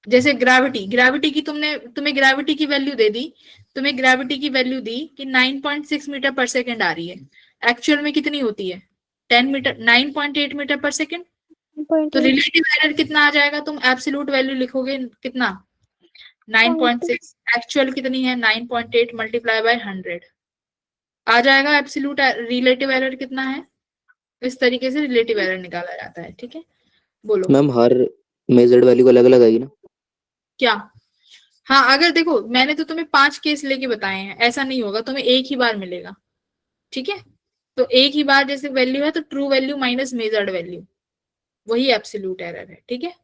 जैसे ग्रेविटी की तुम्हें ग्रेविटी की वैल्यू दे दी, तुम्हें ग्रेविटी की वैल्यू दी कि 9.6 मीटर पर सेकेंड आ रही है। एक्चुअल में कितनी होती है? 9.8 मीटर पर सेकेंड। तो रिलेटिव एरर कितना आ जाएगा? तुम एब्सोल्यूट वैल्यू लिखोगे कितना? 9.6 एक्चुअल कितनी है 9.8 मल्टीप्लाई बाय 100 आ जाएगा। एब्सोल्यूट रिलेटिव एरर कितना है, इस तरीके से रिलेटिव एरर निकाला जाता है। ठीक है, बोलो मैम हर मेजर्ड वैल्यू को अलग अलग आएगी ना? क्या? हाँ, अगर देखो मैंने तो तुम्हें 5 केस लेके बताए हैं, ऐसा नहीं होगा, तुम्हें एक ही बार मिलेगा। ठीक है, तो एक ही बार जैसे वैल्यू है तो true value minus measured value, वही एब्सोल्यूट एरर है। ठीक है,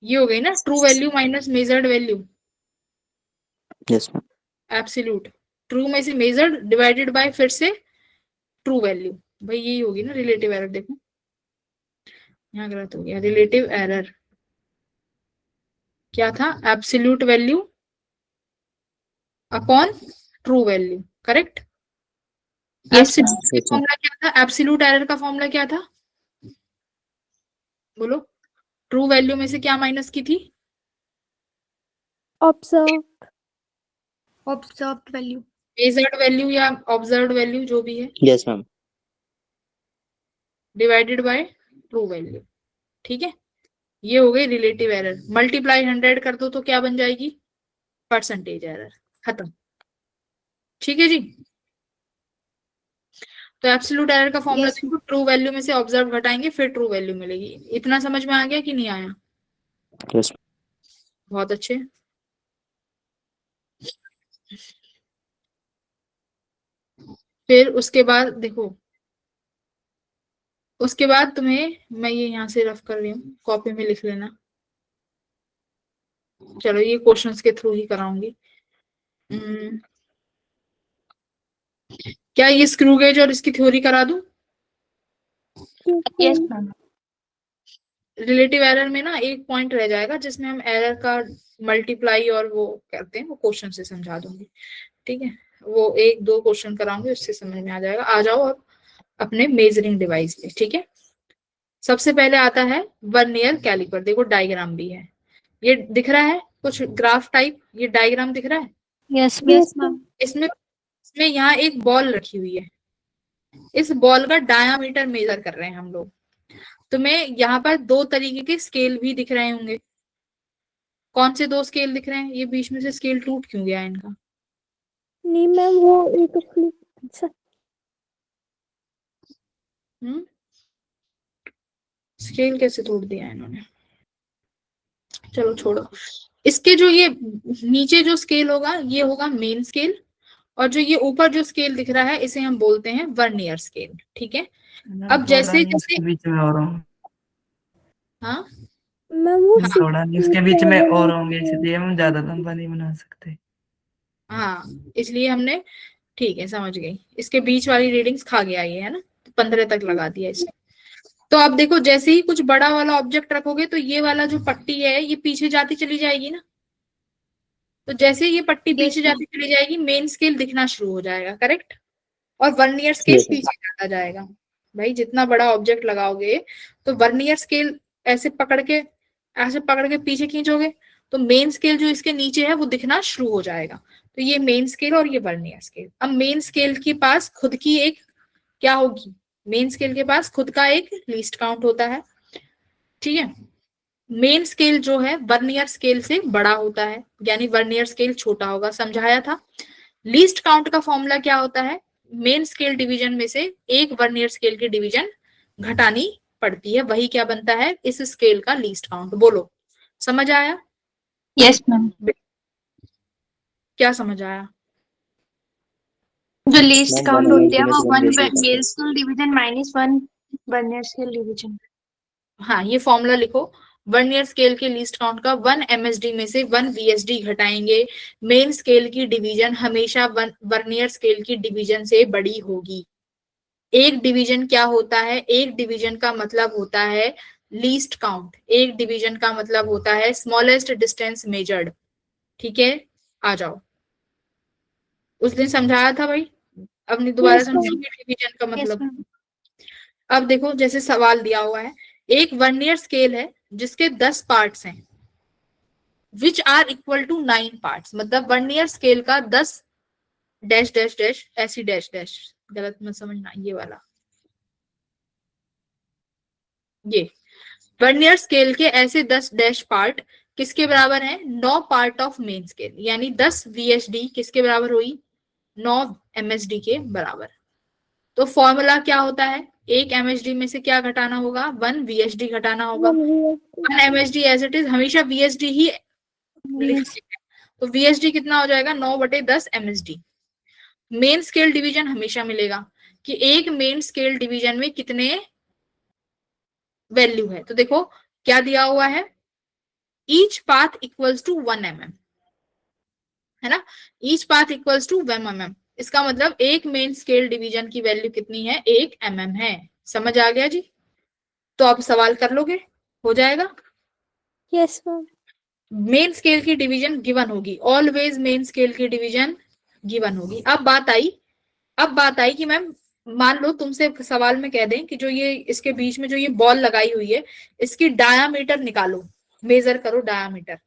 ये हो गई ना true value minus measured value, yes ma'am. Absolute true में से मेजर्ड डिवाइडेड बाय फिर से ट्रू वैल्यू, भाई यही होगी ना रिलेटिव एरर। देखो यहाँ गलत हो गया, रिलेटिव एरर क्या था, absolute value upon true value, correct. Yes ma'am. Absolute का फॉर्मूला क्या था, एब्सोल्यूट एरर का फॉर्मूला क्या था, बोलो। ट्रू वैल्यू में से क्या माइनस की थी, observe observed value. Measured value या ऑब्जर्व्ड वैल्यू जो भी है, yes ma'am. Divided by true value. ठीक है, ये हो गई रिलेटिव एरर। मल्टीप्लाई 100 कर दो तो क्या बन जाएगी, परसेंटेज एरर, खत्म। ठीक है जी, तो एब्सोल्यूट एरर का फॉर्मूला Yes, देखो, ट्रू वैल्यू में से ऑब्जर्व घटाएंगे फिर ट्रू वैल्यू मिलेगी। इतना समझ में आ गया कि नहीं आया? यस। बहुत अच्छे। फिर उसके बाद देखो, उसके बाद तुम्हें मैं ये यहाँ से रफ कर रही हूँ, कॉपी में लिख लेना। चलो ये क्वेश्चंस के थ्रू ही कराऊंगी। क्या ये स्क्रू गेज और इसकी थ्योरी करा दूं? Yes ma'am. रिलेटिव एरर में ना एक पॉइंट रह जाएगा जिसमें हम एरर का मल्टीप्लाई और वो करते हैं, वो क्वेश्चन से समझा दूंगी। ठीक है, वो एक दो क्वेश्चन कराऊंगी, उससे समझ में आ जाएगा। आ जाओ अब अपने मेजरिंग डिवाइस पे। ठीक है, सबसे पहले आता है वर्नियर कैलिपर। देखो डायग्राम भी है, ये दिख रहा है कुछ ग्राफ टाइप, ये डायग्राम दिख रहा है। Yes yes ma'am. मैम। इसमें यहाँ एक बॉल रखी हुई है, इस बॉल का डायामीटर मेजर कर रहे हैं हम लोग। तुम्हें यहाँ पर दो तरीके के स्केल भी दिख रहे होंगे। कौन से दो स्केल दिख रहे हैं, ये बीच में से स्केल टूट क्यों गया इनका? नहीं मैम, वो एक असली स्केल कैसे तोड़ दिया इन्होंने, चलो छोड़ो। इसके जो ये नीचे जो स्केल होगा ये होगा मेन स्केल, और जो ये ऊपर जो स्केल दिख रहा है इसे हम बोलते हैं वर्नियर स्केल। ठीक है, अब जैसे जैसे बीच में और होंगे। हाँ मैम वो हाँ थोड़ा नहीं, उसके बीच में और होंगे, इसलिए हम ज्यादा लंबा नहीं बना सकते। हाँ, इसलिए हमने, ठीक है समझ गई, इसके बीच वाली रीडिंग्स खा गया ये, है ना, 15 तक लगा दिया इसने। तो अब देखो जैसे ही कुछ बड़ा वाला ऑब्जेक्ट रखोगे तो ये वाला जो पट्टी है ये पीछे जाती चली जाएगी ना, तो जैसे ये पट्टी पीछे जाती चली जाएगी मेन स्केल दिखना शुरू हो जाएगा, करेक्ट, और वर्नियर स्केल Yes, ma'am. पीछे जाता जाएगा। भाई जितना बड़ा ऑब्जेक्ट लगाओगे तो वर्नियर स्केल ऐसे पकड़ के पीछे खींचोगे तो मेन स्केल जो इसके नीचे है वो दिखना शुरू हो जाएगा। तो ये मेन स्केल और ये वर्नियर स्केल। अब मेन स्केल के पास खुद की एक क्या होगी, मेन स्केल के पास खुद का एक लीस्ट काउंट होता है। ठीक है, मेन स्केल जो है वर्नियर स्केल से बड़ा होता है, यानी वर्नियर स्केल छोटा होगा, समझाया था। लीस्ट काउंट का फॉर्मूला क्या होता है, मेन स्केल डिवीजन में से एक वर्नियर स्केल की डिवीजन घटानी पड़ती है, वही क्या बनता है, इस स्केल का लीस्ट काउंट। बोलो समझ आया? Yes ma'am. क्या समझ आया? जो लीस्ट मैम काउंट 1 होती है MSD में वो से 1 one BSD main scale division minus 1 vernier scale division. हाँ, ये फॉर्मूला लिखो, वर्नियर स्केल के लीस्ट काउंट का 1 MSD में से 1 VSD घटाएंगे। मेन स्केल की डिवीजन हमेशा वर्नियर स्केल की डिवीजन से बड़ी होगी। एक डिवीजन क्या होता है, एक डिवीजन का मतलब होता है लीस्ट काउंट, एक डिवीजन का मतलब होता है स्मॉलेस्ट डिस्टेंस मेजर्ड। ठीक है, आ जाओ, उस दिन समझाया था भाई, अब नहीं दोबारा Yes, समझाऊंगी डिवीजन का यस मतलब। मैम। अब देखो जैसे सवाल दिया हुआ है, एक वर्नियर स्केल है जिसके 10 पार्ट्स हैं, which are equal to 9 parts, मतलब वर्नियर स्केल का 10 डैश डैश डैश ऐसी डैश डैश, गलत मत समझना, ये वाला, ये वर्नियर स्केल के ऐसे 10 डैश पार्ट किसके बराबर है? 9 पार्ट ऑफ मेन स्केल, यानी 10 VSD किसके बराबर हुई? 9 MSD के बराबर। तो फॉर्मूला क्या होता है? एक MSD में से क्या घटाना होगा? 1 VSD घटाना होगा। 1 MSD एज इट इज हमेशा VSD ही लिखते हैं, तो VSD कितना हो जाएगा? 9/10 MSD। मेन स्केल डिवीजन हमेशा मिलेगा कि एक मेन स्केल डिवीजन में कितने वैल्यू है। तो देखो क्या दिया हुआ है, each path equals to 1 mm, है ना, each path equals to 1 mm। इसका मतलब एक मेन स्केल डिवीजन की वैल्यू कितनी है? 1 mm है। समझ आ गया जी? तो आप सवाल कर लोगे, हो जाएगा। Yes ma'am. मेन स्केल की डिवीजन गिवन होगी, ऑलवेज मेन स्केल की डिवीजन गिवन होगी। अब बात आई कि मैम मान लो तुमसे सवाल में कह दें कि जो ये इसके बीच में जो ये बॉल लगाई हुई है, इसकी डायामीटर निकालो, मेजर करो डायामीटर।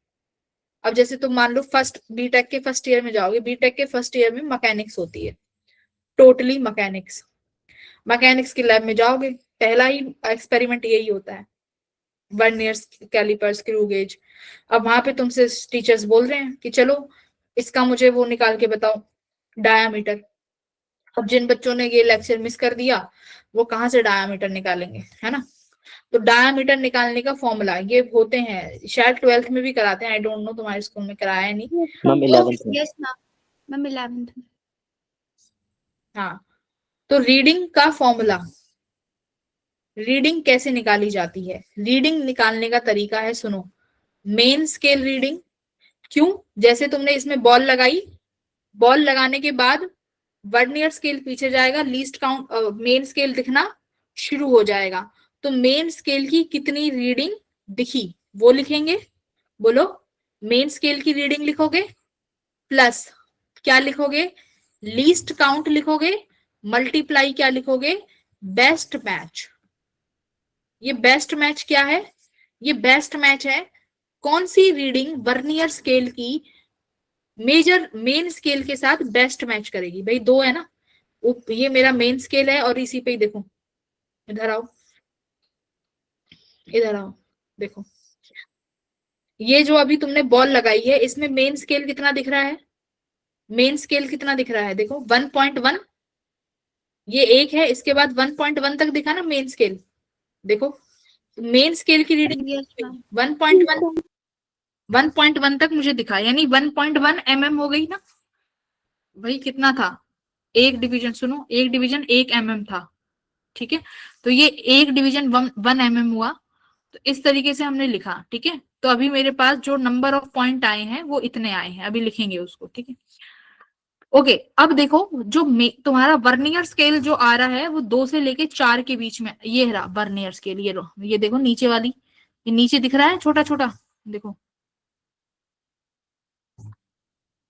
अब जैसे तुम मान लो बीटेक के फर्स्ट ईयर में जाओगे, बीटेक के फर्स्ट ईयर में मैकेनिक्स होती है, टोटली मैकेनिक्स की लैब में जाओगे, पहला ही एक्सपेरिमेंट यही होता है, वर्नियर कैलिपर, स्क्रू गेज। अब वहां पे तुमसे टीचर्स बोल रहे हैं कि चलो इसका मुझे वो निकाल के बताओ, डायामीटर। अब जिन बच्चों ने ये लेक्चर मिस कर दिया वो कहाँ से डायामीटर निकालेंगे, है ना। तो डायामीटर निकालने का फॉर्मूला ये होते हैं, शायद 12th में भी कराते हैं, आई डोंट नो तुम्हारे स्कूल में कराया नहीं। मैम 11th में। यस मैम 11th में। हाँ, तो रीडिंग का फॉर्मूला, रीडिंग कैसे निकाली जाती है? रीडिंग निकालने का तरीका है, सुनो, मेन स्केल रीडिंग। क्यों? जैसे तुमने इसमें बॉल लगाई, बॉल लगाने के बाद वर्नियर स्केल पीछे जाएगा, लीस्ट काउंट मेन स्केल दिखना शुरू हो जाएगा। तो मेन स्केल की कितनी रीडिंग दिखी वो लिखेंगे। बोलो, मेन स्केल की रीडिंग लिखोगे, प्लस क्या लिखोगे? लीस्ट काउंट लिखोगे, मल्टीप्लाई क्या लिखोगे? Best match. ये बेस्ट मैच क्या है? ये बेस्ट मैच है कौन सी रीडिंग वर्नियर स्केल की मेजर मेन स्केल के साथ बेस्ट मैच करेगी। भाई दो है ना, ये मेरा मेन स्केल है और इसी पे ही देखो, इधर आओ, इधर आओ, देखो ये जो अभी तुमने बॉल लगाई है इसमें मेन स्केल कितना दिख रहा है? मेन स्केल कितना दिख रहा है? देखो 1.1, ये एक है, इसके बाद 1.1 तक दिखा ना मेन स्केल। देखो मेन स्केल की रीडिंग Yes, ma'am. 1.1 तक मुझे दिखा, यानी 1.1 mm हो गई ना भाई। कितना था? एक डिवीजन, सुनो, एक डिवीजन 1 mm था, ठीक है। तो ये एक डिवीजन 1 mm हुआ। तो इस तरीके से हमने लिखा, ठीक है। तो अभी मेरे पास जो नंबर ऑफ पॉइंट आए हैं वो इतने आए हैं, अभी लिखेंगे उसको, ठीक है। ओके, अब देखो जो तुम्हारा वर्नियर स्केल जो आ रहा है वो 2 से लेके 4 के बीच में, ये रहा वर्नियर स्केल। ये लो, ये देखो नीचे वाली, ये नीचे दिख रहा है छोटा छोटा, देखो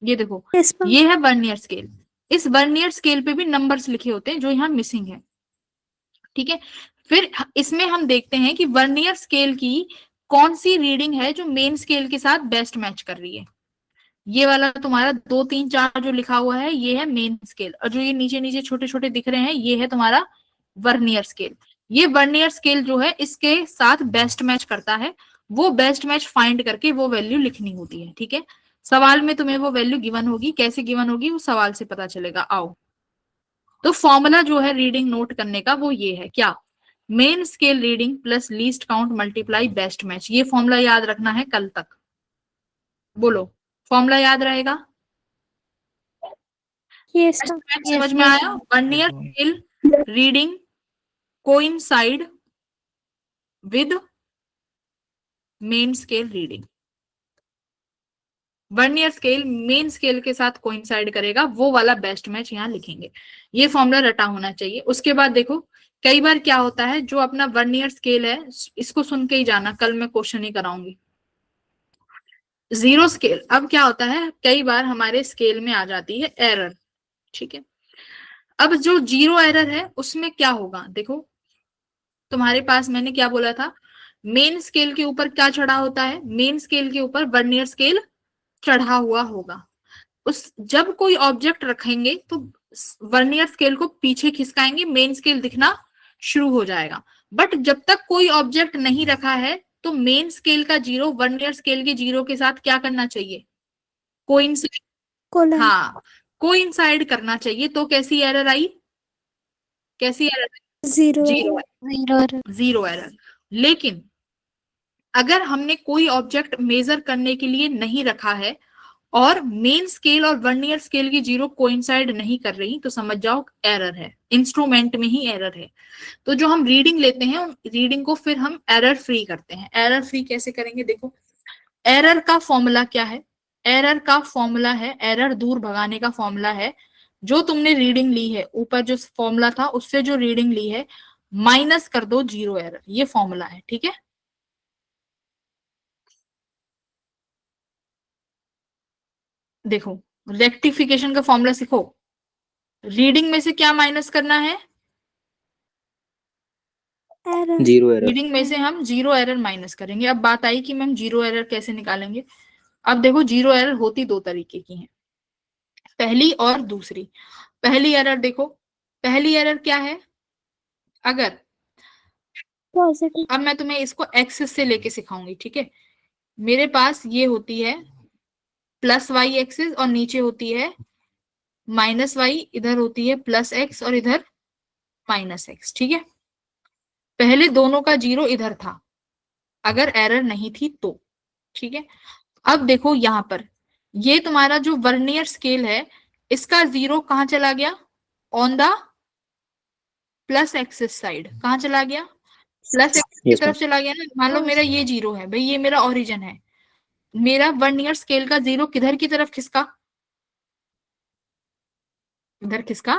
ये देखो, यस मैम। ये है वर्नियर स्केल। इस वर्नियर स्केल पे भी नंबर्स लिखे होते हैं जो यहाँ मिसिंग है, ठीक है। फिर इसमें हम देखते हैं कि वर्नियर स्केल की कौन सी रीडिंग है जो मेन स्केल के साथ बेस्ट मैच कर रही है। ये वाला तुम्हारा 2 3 4 जो लिखा हुआ है ये है मेन स्केल, और जो ये नीचे नीचे छोटे छोटे दिख रहे हैं ये है तुम्हारा वर्नियर स्केल। ये वर्नियर स्केल जो है इसके साथ बेस्ट मैच करता है, वो बेस्ट मैच फाइंड करके वो वैल्यू लिखनी होती है, ठीक है। सवाल में तुम्हें वो वैल्यू गिवन होगी, कैसे गिवन होगी वो सवाल से पता चलेगा। आओ, तो फॉर्मूला जो है रीडिंग नोट करने का वो ये है, क्या? Main scale reading plus least count multiply best match. ये फॉर्मूला याद रखना है कल तक। बोलो, फॉर्मूला याद रहेगा? Yes best ma'am. मैच समझ में आया? Vernier scale reading coincide with main scale reading. Vernier scale main scale के साथ कोइंसाइड करेगा, वो वाला बेस्ट मैच यहाँ लिखेंगे। ये फॉर्मूला रटा होना चाहिए। उसके बाद देखो कई बार क्या होता है, जो अपना वर्नियर स्केल है इसको सुन के ही जाना, कल मैं क्वेश्चन ही कराऊंगी। जीरो स्केल, अब क्या होता है कई बार हमारे स्केल में आ जाती है एरर, ठीक है। अब जो जीरो एरर है उसमें क्या होगा, देखो तुम्हारे पास मैंने क्या बोला था, मेन स्केल के ऊपर क्या चढ़ा होता है? मेन स्केल के ऊपर वर्नियर स्केल चढ़ा हुआ होगा। उस जब कोई ऑब्जेक्ट रखेंगे तो वर्नियर स्केल को पीछे खिसकाएंगे, मेन स्केल दिखना शुरू हो जाएगा। बट जब तक कोई ऑब्जेक्ट नहीं रखा है तो मेन स्केल का 0 वर्नियर स्केल के 0 के साथ क्या करना चाहिए? Coincide, collide. हाँ कोइंसाइड करना चाहिए। तो कैसी एरर आई? कैसी error? Zero zero, zero. Zero error. लेकिन अगर हमने कोई ऑब्जेक्ट मेजर करने के लिए नहीं रखा है और मेन स्केल और वर्नियर स्केल की 0 कोइंसाइड नहीं कर रही, तो समझ जाओ एरर है, इंस्ट्रूमेंट में ही एरर है। तो जो हम रीडिंग लेते हैं उन रीडिंग को फिर हम एरर फ्री करते हैं। एरर फ्री कैसे करेंगे? देखो, एरर का फॉर्मूला क्या है? एरर का फॉर्मूला है, एरर दूर भगाने का फॉर्मूला है, जो तुमने रीडिंग ली है ऊपर जो फॉर्मूला था उससे जो रीडिंग ली है माइनस कर दो 0 एरर, ये फॉर्मूला है। ठीक है, देखो रेक्टिफिकेशन का फॉर्मूला सीखो। रीडिंग में से क्या माइनस करना है? एरर। Zero error. रीडिंग में से हम 0 एरर माइनस करेंगे। अब बात आई कि मैम 0 एरर कैसे निकालेंगे। अब देखो 0 एरर होती दो तरीके की है, पहली और दूसरी। पहली एरर देखो, पहली एरर क्या है? अगर पॉजिटिव। अब मैं तुम्हें इसको एक्सिस से लेके सिखाऊंगी, ठीक है। मेरे पास ये होती है प्लस वाई एक्सिस और नीचे होती है माइनस वाई, इधर होती है प्लस एक्स और इधर माइनस एक्स, ठीक है। पहले दोनों का 0 इधर था अगर एरर नहीं थी तो, ठीक है। अब देखो यहां पर ये तुम्हारा जो वर्नियर स्केल है इसका 0 कहां चला गया? On the plus axis side. कहां चला गया? प्लस एक्सिस की यस मैम। तरफ चला गया ना। मान लो मेरा ये 0 है भाई, ये मेरा ओरिजिन है। मेरा वर्नियर स्केल का 0 किधर की तरफ खिसका? इधर खिसका,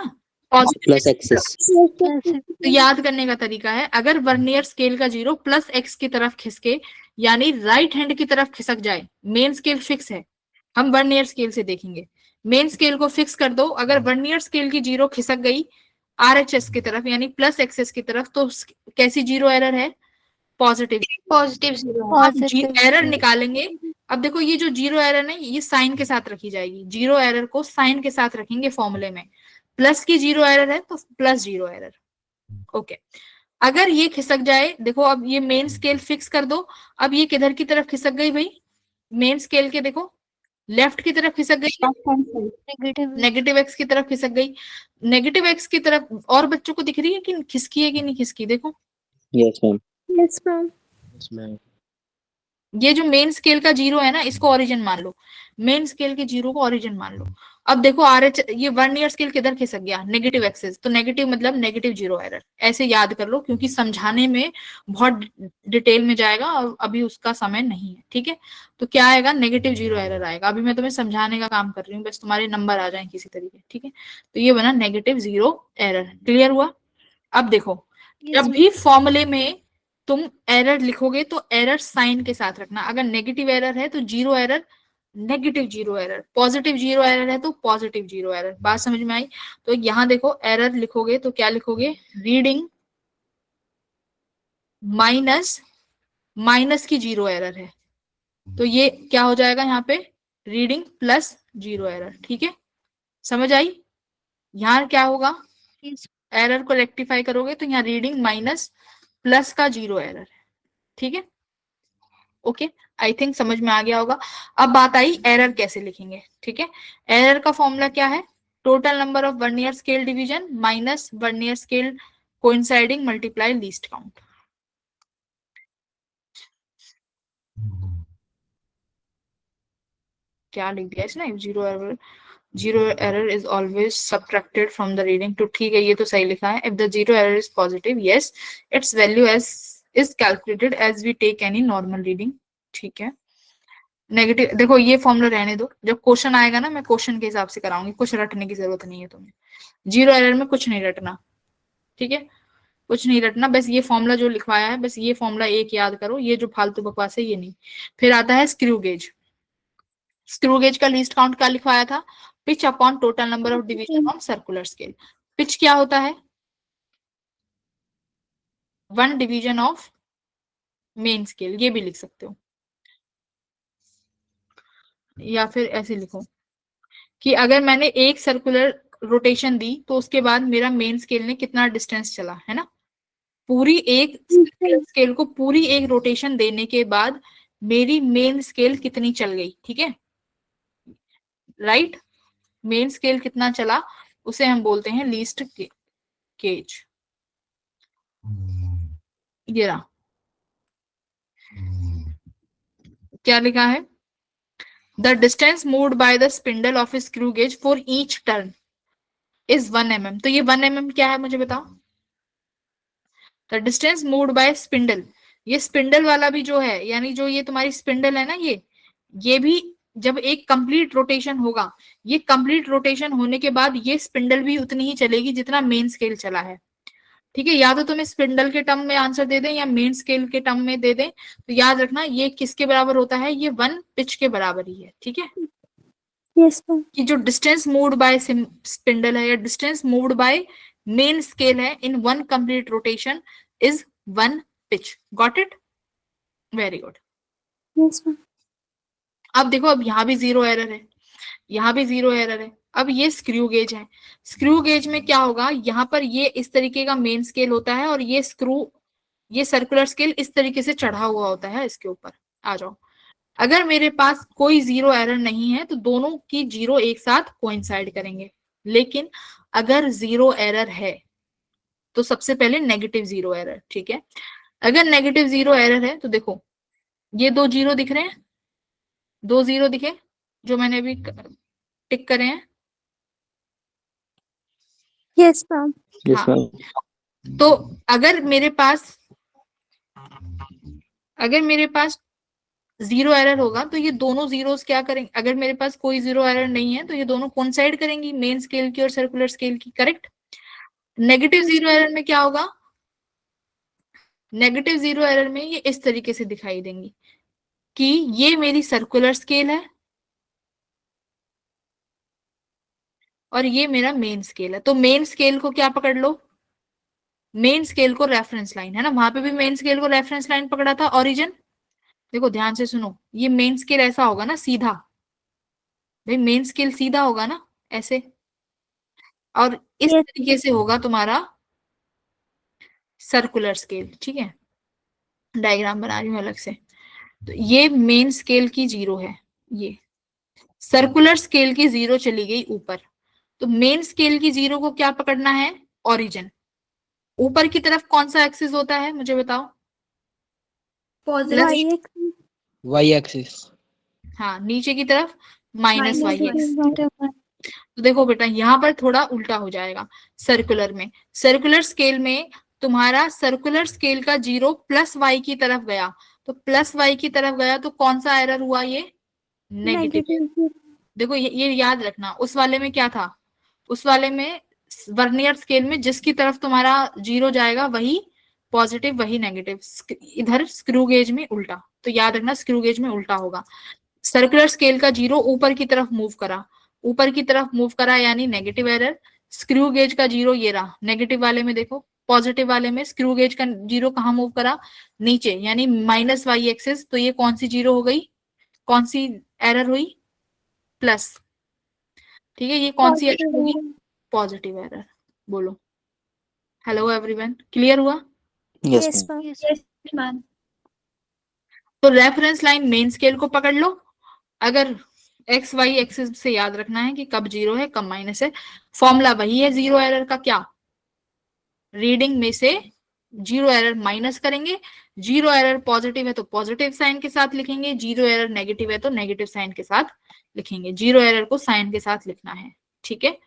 पॉजिटिव प्लस एक्सिस। तो याद करने का तरीका है, अगर वर्नियर स्केल का 0 प्लस एक्स की तरफ खिसके यानी राइट हैंड की तरफ खिसक जाए, मेन स्केल फिक्स है, हम वर्नियर स्केल से देखेंगे। मेन स्केल को फिक्स कर दो, अगर वर्नियर स्केल की 0 खिसक गई आरएचएस की तरफ यानी प्लस एक्सेस की तरफ, तो कैसी 0 एरर है? पॉजिटिव। पॉजिटिव 0। अब एरर निकालेंगे। अब देखो ये जो 0 एरर है ये साइन के साथ रखी जाएगी, 0 एरर को साइन के साथ रखेंगे फॉर्मूले में। प्लस की 0 एरर है तो प्लस 0 एरर, ओके। अगर ये खिसक जाए, देखो अब ये मेन स्केल फिक्स कर दो, अब ये किधर की तरफ खिसक गई भाई? मेन स्केल के देखो लेफ्ट की तरफ खिसक गई, नेगेटिव एक्स की तरफ खिसक गई। नेगेटिव एक्स की तरफ और बच्चों को दिख रही है कि खिसकी है कि नहीं खिसकी? देखो यस मैम। Yes ma'am. ये जो मेन स्केल का 0 है ना, इसको ओरिजिन मान लो, मेन स्केल के 0 को ओरिजिन मान लो। अब देखो आरएच ये वर्नियर स्केल किधर खिसक गया? नेगेटिव एक्सिस, तो नेगेटिव मतलब नेगेटिव 0 एरर। ऐसे याद कर लो क्योंकि समझाने में बहुत डिटेल में जाएगा और अभी उसका समय नहीं है, ठीक है। तो क्या आएगा? नेगेटिव 0 एरर आएगा। अभी मैं तुम्हें समझाने का काम कर रही हूँ, बस तुम्हारे नंबर आ जाए किसी तरीके, ठीक है। तो ये बना नेगेटिव 0 एरर, क्लियर हुआ? अब देखो जब भी फॉर्मूले में तुम एरर लिखोगे तो एरर साइन के साथ रखना। अगर नेगेटिव एरर है तो 0 error, negative 0 error. Positive 0 error है तो पॉजिटिव 0 एरर। बात समझ में आई? तो यहाँ देखो एरर लिखोगे तो क्या लिखोगे? रीडिंग माइनस, माइनस की 0 एरर है तो ये क्या हो जाएगा यहाँ पे? रीडिंग प्लस 0 एरर, ठीक है। समझ आई? यहाँ क्या होगा? एरर को रेक्टिफाई करोगे तो यहाँ रीडिंग माइनस प्लस का 0 एरर, ठीक है। ओके, आई थिंक समझ में आ गया होगा। अब बात आई एरर कैसे लिखेंगे, ठीक है। एरर का फॉर्मूला क्या है? Total number of vernier scale division minus vernier scale coinciding multiply least count. क्या लिख दिया इसने? 0 error is always subtracted from the reading, तो ठीक है ये तो सही लिखा है। if the 0 error is positive, yes its value as is calculated as we take any normal reading, ठीक है। नेगेटिव देखो ये फॉर्मूला रहने दो, जब क्वेश्चन आएगा ना मैं क्वेश्चन के हिसाब से कराऊंगी, कुछ रटने की जरूरत नहीं है तुम्हें। 0 एरर में कुछ नहीं रटना, ठीक है, कुछ नहीं रटना। बस ये फॉर्मूला जो लिखवाया है बस ये फॉर्मूला एक याद करो, ये जो फालतू बकवास है ये नहीं। फिर आता है स्क्रू गेज। स्क्रू गेज का लीस्ट काउंट क्या लिखवाया था? Pitch upon total number of division on circular scale. Pitch क्या होता है? 1 डिवीजन ऑफ मेन स्केल, ये भी लिख सकते हो। या फिर ऐसे लिखो कि अगर मैंने एक सर्कुलर रोटेशन दी तो उसके बाद मेरा मेन स्केल ने कितना डिस्टेंस चला, है ना। पूरी एक स्केल को पूरी एक रोटेशन देने के बाद मेरी मेन स्केल कितनी चल गई, ठीक है, राइट। मेन स्केल कितना चला उसे हम बोलते हैं लीस्ट गेज। ये रहा, क्या लिखा है, the distance moved by the spindle of A screw gauge for each turn is 1 mm। तो ये 1 mm क्या है मुझे बताओ। The distance moved by spindle, ये स्पिंडल वाला भी जो है, यानी जो ये तुम्हारी स्पिंडल है ना, ये भी जब एक कंप्लीट रोटेशन होगा, ये कंप्लीट रोटेशन होने के बाद ये स्पिंडल भी उतनी ही चलेगी जितना मेन स्केल चला है, ठीक है। या तो तुम्हें स्पिंडल के टर्म में आंसर दे दें या मेन स्केल के टर्म में दे दें, तो याद रखना ये किसके बराबर होता है, ये 1 पिच के बराबर ही है, ठीक है। Yes ma'am. कि जो डिस्टेंस मूव्ड बाय स्पिंडल है या distance moved by main scale है इन 1 complete rotation is 1 pitch. Got it, very good. Yes ma'am. अब देखो, अब यहाँ भी 0 एरर है, यहाँ भी 0 एरर है। अब ये स्क्रू गेज है, स्क्रू गेज में क्या होगा, यहाँ पर ये इस तरीके का मेन स्केल होता है और ये सर्कुलर स्केल इस तरीके से चढ़ा हुआ होता है इसके ऊपर। आ जाओ, अगर मेरे पास कोई 0 एरर नहीं है तो दोनों की 0 एक साथ कोइंसाइड करेंगे, लेकिन अगर 0 एरर है तो सबसे पहले नेगेटिव 0 एरर, ठीक है। अगर नेगेटिव 0 एरर है तो देखो ये 2 0 दिख रहे हैं, 2 0 दिखे जो मैंने अभी टिक करे हैं। Yes ma'am. यस हाँ, मैम। तो अगर मेरे पास 0 एरर होगा तो ये दोनों जीरोस क्या करेंगे, अगर मेरे पास कोई 0 एरर नहीं है तो ये दोनों कोइंसाइड करेंगी मेन स्केल की और सर्कुलर स्केल की, करेक्ट। नेगेटिव 0 एरर में क्या होगा, नेगेटिव 0 एरर में ये इस तरीके से दिखाई देंगी कि ये मेरी सर्कुलर स्केल है और ये मेरा मेन स्केल है। तो मेन स्केल को क्या पकड़ लो, मेन स्केल को रेफरेंस लाइन, है ना, वहां पे भी मेन स्केल को रेफरेंस लाइन पकड़ा था, ओरिजिन। देखो ध्यान से सुनो, ये मेन स्केल ऐसा होगा ना सीधा, भाई मेन स्केल सीधा होगा ना ऐसे, और इस Yes. तरीके से होगा तुम्हारा सर्कुलर स्केल, ठीक है। डायग्राम बना रही हूँ अलग से। तो ये मेन स्केल की 0 है, ये सर्कुलर स्केल की 0 चली गई ऊपर, तो मेन स्केल की 0 को क्या पकड़ना है, ओरिजिन। ऊपर की तरफ कौन सा एक्सिस होता है मुझे बताओ, पॉजिटिव वाई एक्सिस। हाँ, नीचे की तरफ माइनस वाई एक्सिस। Negative. तो देखो बेटा यहाँ पर थोड़ा उल्टा हो जाएगा, सर्कुलर में, सर्कुलर स्केल में तुम्हारा सर्कुलर स्केल का 0 प्लस वाई की तरफ गया, तो प्लस वाई की तरफ गया तो कौन सा एरर हुआ, ये नेगेटिव। Negative. देखो ये याद रखना, उस वाले में क्या था, उस वाले में वर्नियर स्केल में जिसकी तरफ तुम्हारा 0 जाएगा वही पॉजिटिव वही नेगेटिव, इधर स्क्रू गेज में उल्टा। तो याद रखना स्क्रू गेज में उल्टा होगा। सर्कुलर स्केल का 0 ऊपर की तरफ मूव करा, ऊपर की तरफ मूव करा यानी नेगेटिव एरर। स्क्रू गेज का 0 ये रहा, नेगेटिव वाले में देखो, पॉजिटिव वाले में स्क्रू गेज का 0 कहाँ मूव करा, नीचे, यानी माइनस वाई एक्सिस। तो ये कौन सी 0 हो गई, कौन सी एरर हुई, प्लस, ठीक है। ये कौन सी एरर हुई, पॉजिटिव एरर। बोलो हेलो एवरीवन, क्लियर हुआ। Yes Yes, ma'am. ma'am. Yes ma'am. तो रेफरेंस लाइन मेन स्केल को पकड़ लो, अगर एक्स वाई एक्सिस से याद रखना है कि कब 0 है कब माइनस है। फॉर्मूला वही है 0 एरर का, क्या, रीडिंग में से 0 एरर माइनस करेंगे, 0 एरर पॉजिटिव है तो पॉजिटिव साइन के साथ लिखेंगे, 0 एरर नेगेटिव है तो नेगेटिव साइन के साथ लिखेंगे। 0 एरर को साइन के साथ लिखना है, ठीक है।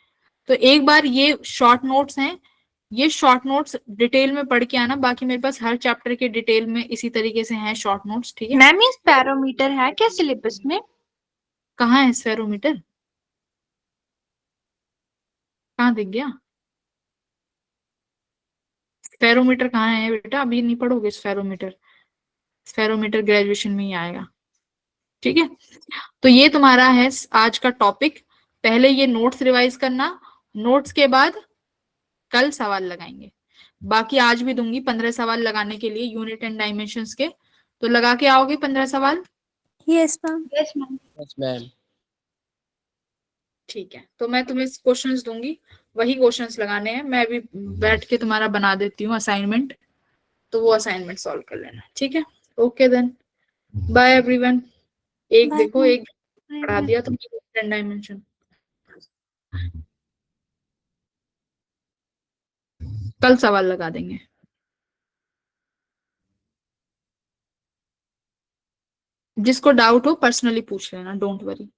तो एक बार ये शॉर्ट नोट्स हैं, ये शॉर्ट नोट्स डिटेल में पढ़ के आना, बाकी मेरे पास हर चैप्टर के डिटेल में इसी तरीके से हैं शॉर्ट नोट्स, ठीक है। मैम ये स्पैरोमीटर है क्या सिलेबस में? कहाँ है स्फेरोमीटर, कहाँ दिख गया स्फेरोमीटर, कहाँ है बेटा, अभी नहीं पढ़ोगे स्फेरोमीटर, स्फेरोमीटर ग्रेजुएशन में ही आएगा, ठीक है। तो ये तुम्हारा है आज का टॉपिक। पहले ये नोट्स रिवाइज करना, नोट्स के बाद कल सवाल लगाएंगे। बाकी आज भी दूंगी 15 सवाल लगाने के लिए यूनिट एंड डायमेंशंस के, तो लगा के आओगे 15 सवाल, Yes, ma'am. Yes ma'am. Yes ma'am. ठीक है। तो मैं तुम्हें क्वेश्चंस दूंगी, वही क्वेश्चंस लगाने हैं। मैं अभी बैठ के तुम्हारा बना देती हूँ असाइनमेंट, तो वो असाइनमेंट सॉल्व कर लेना, ठीक है। Okay then, bye everyone. एक Bye. देखो, एक पढ़ा दिया तो 10 डायमेंशन। कल सवाल लगा देंगे। जिसको डाउट हो पर्सनली पूछ लेना, डोंट वरी।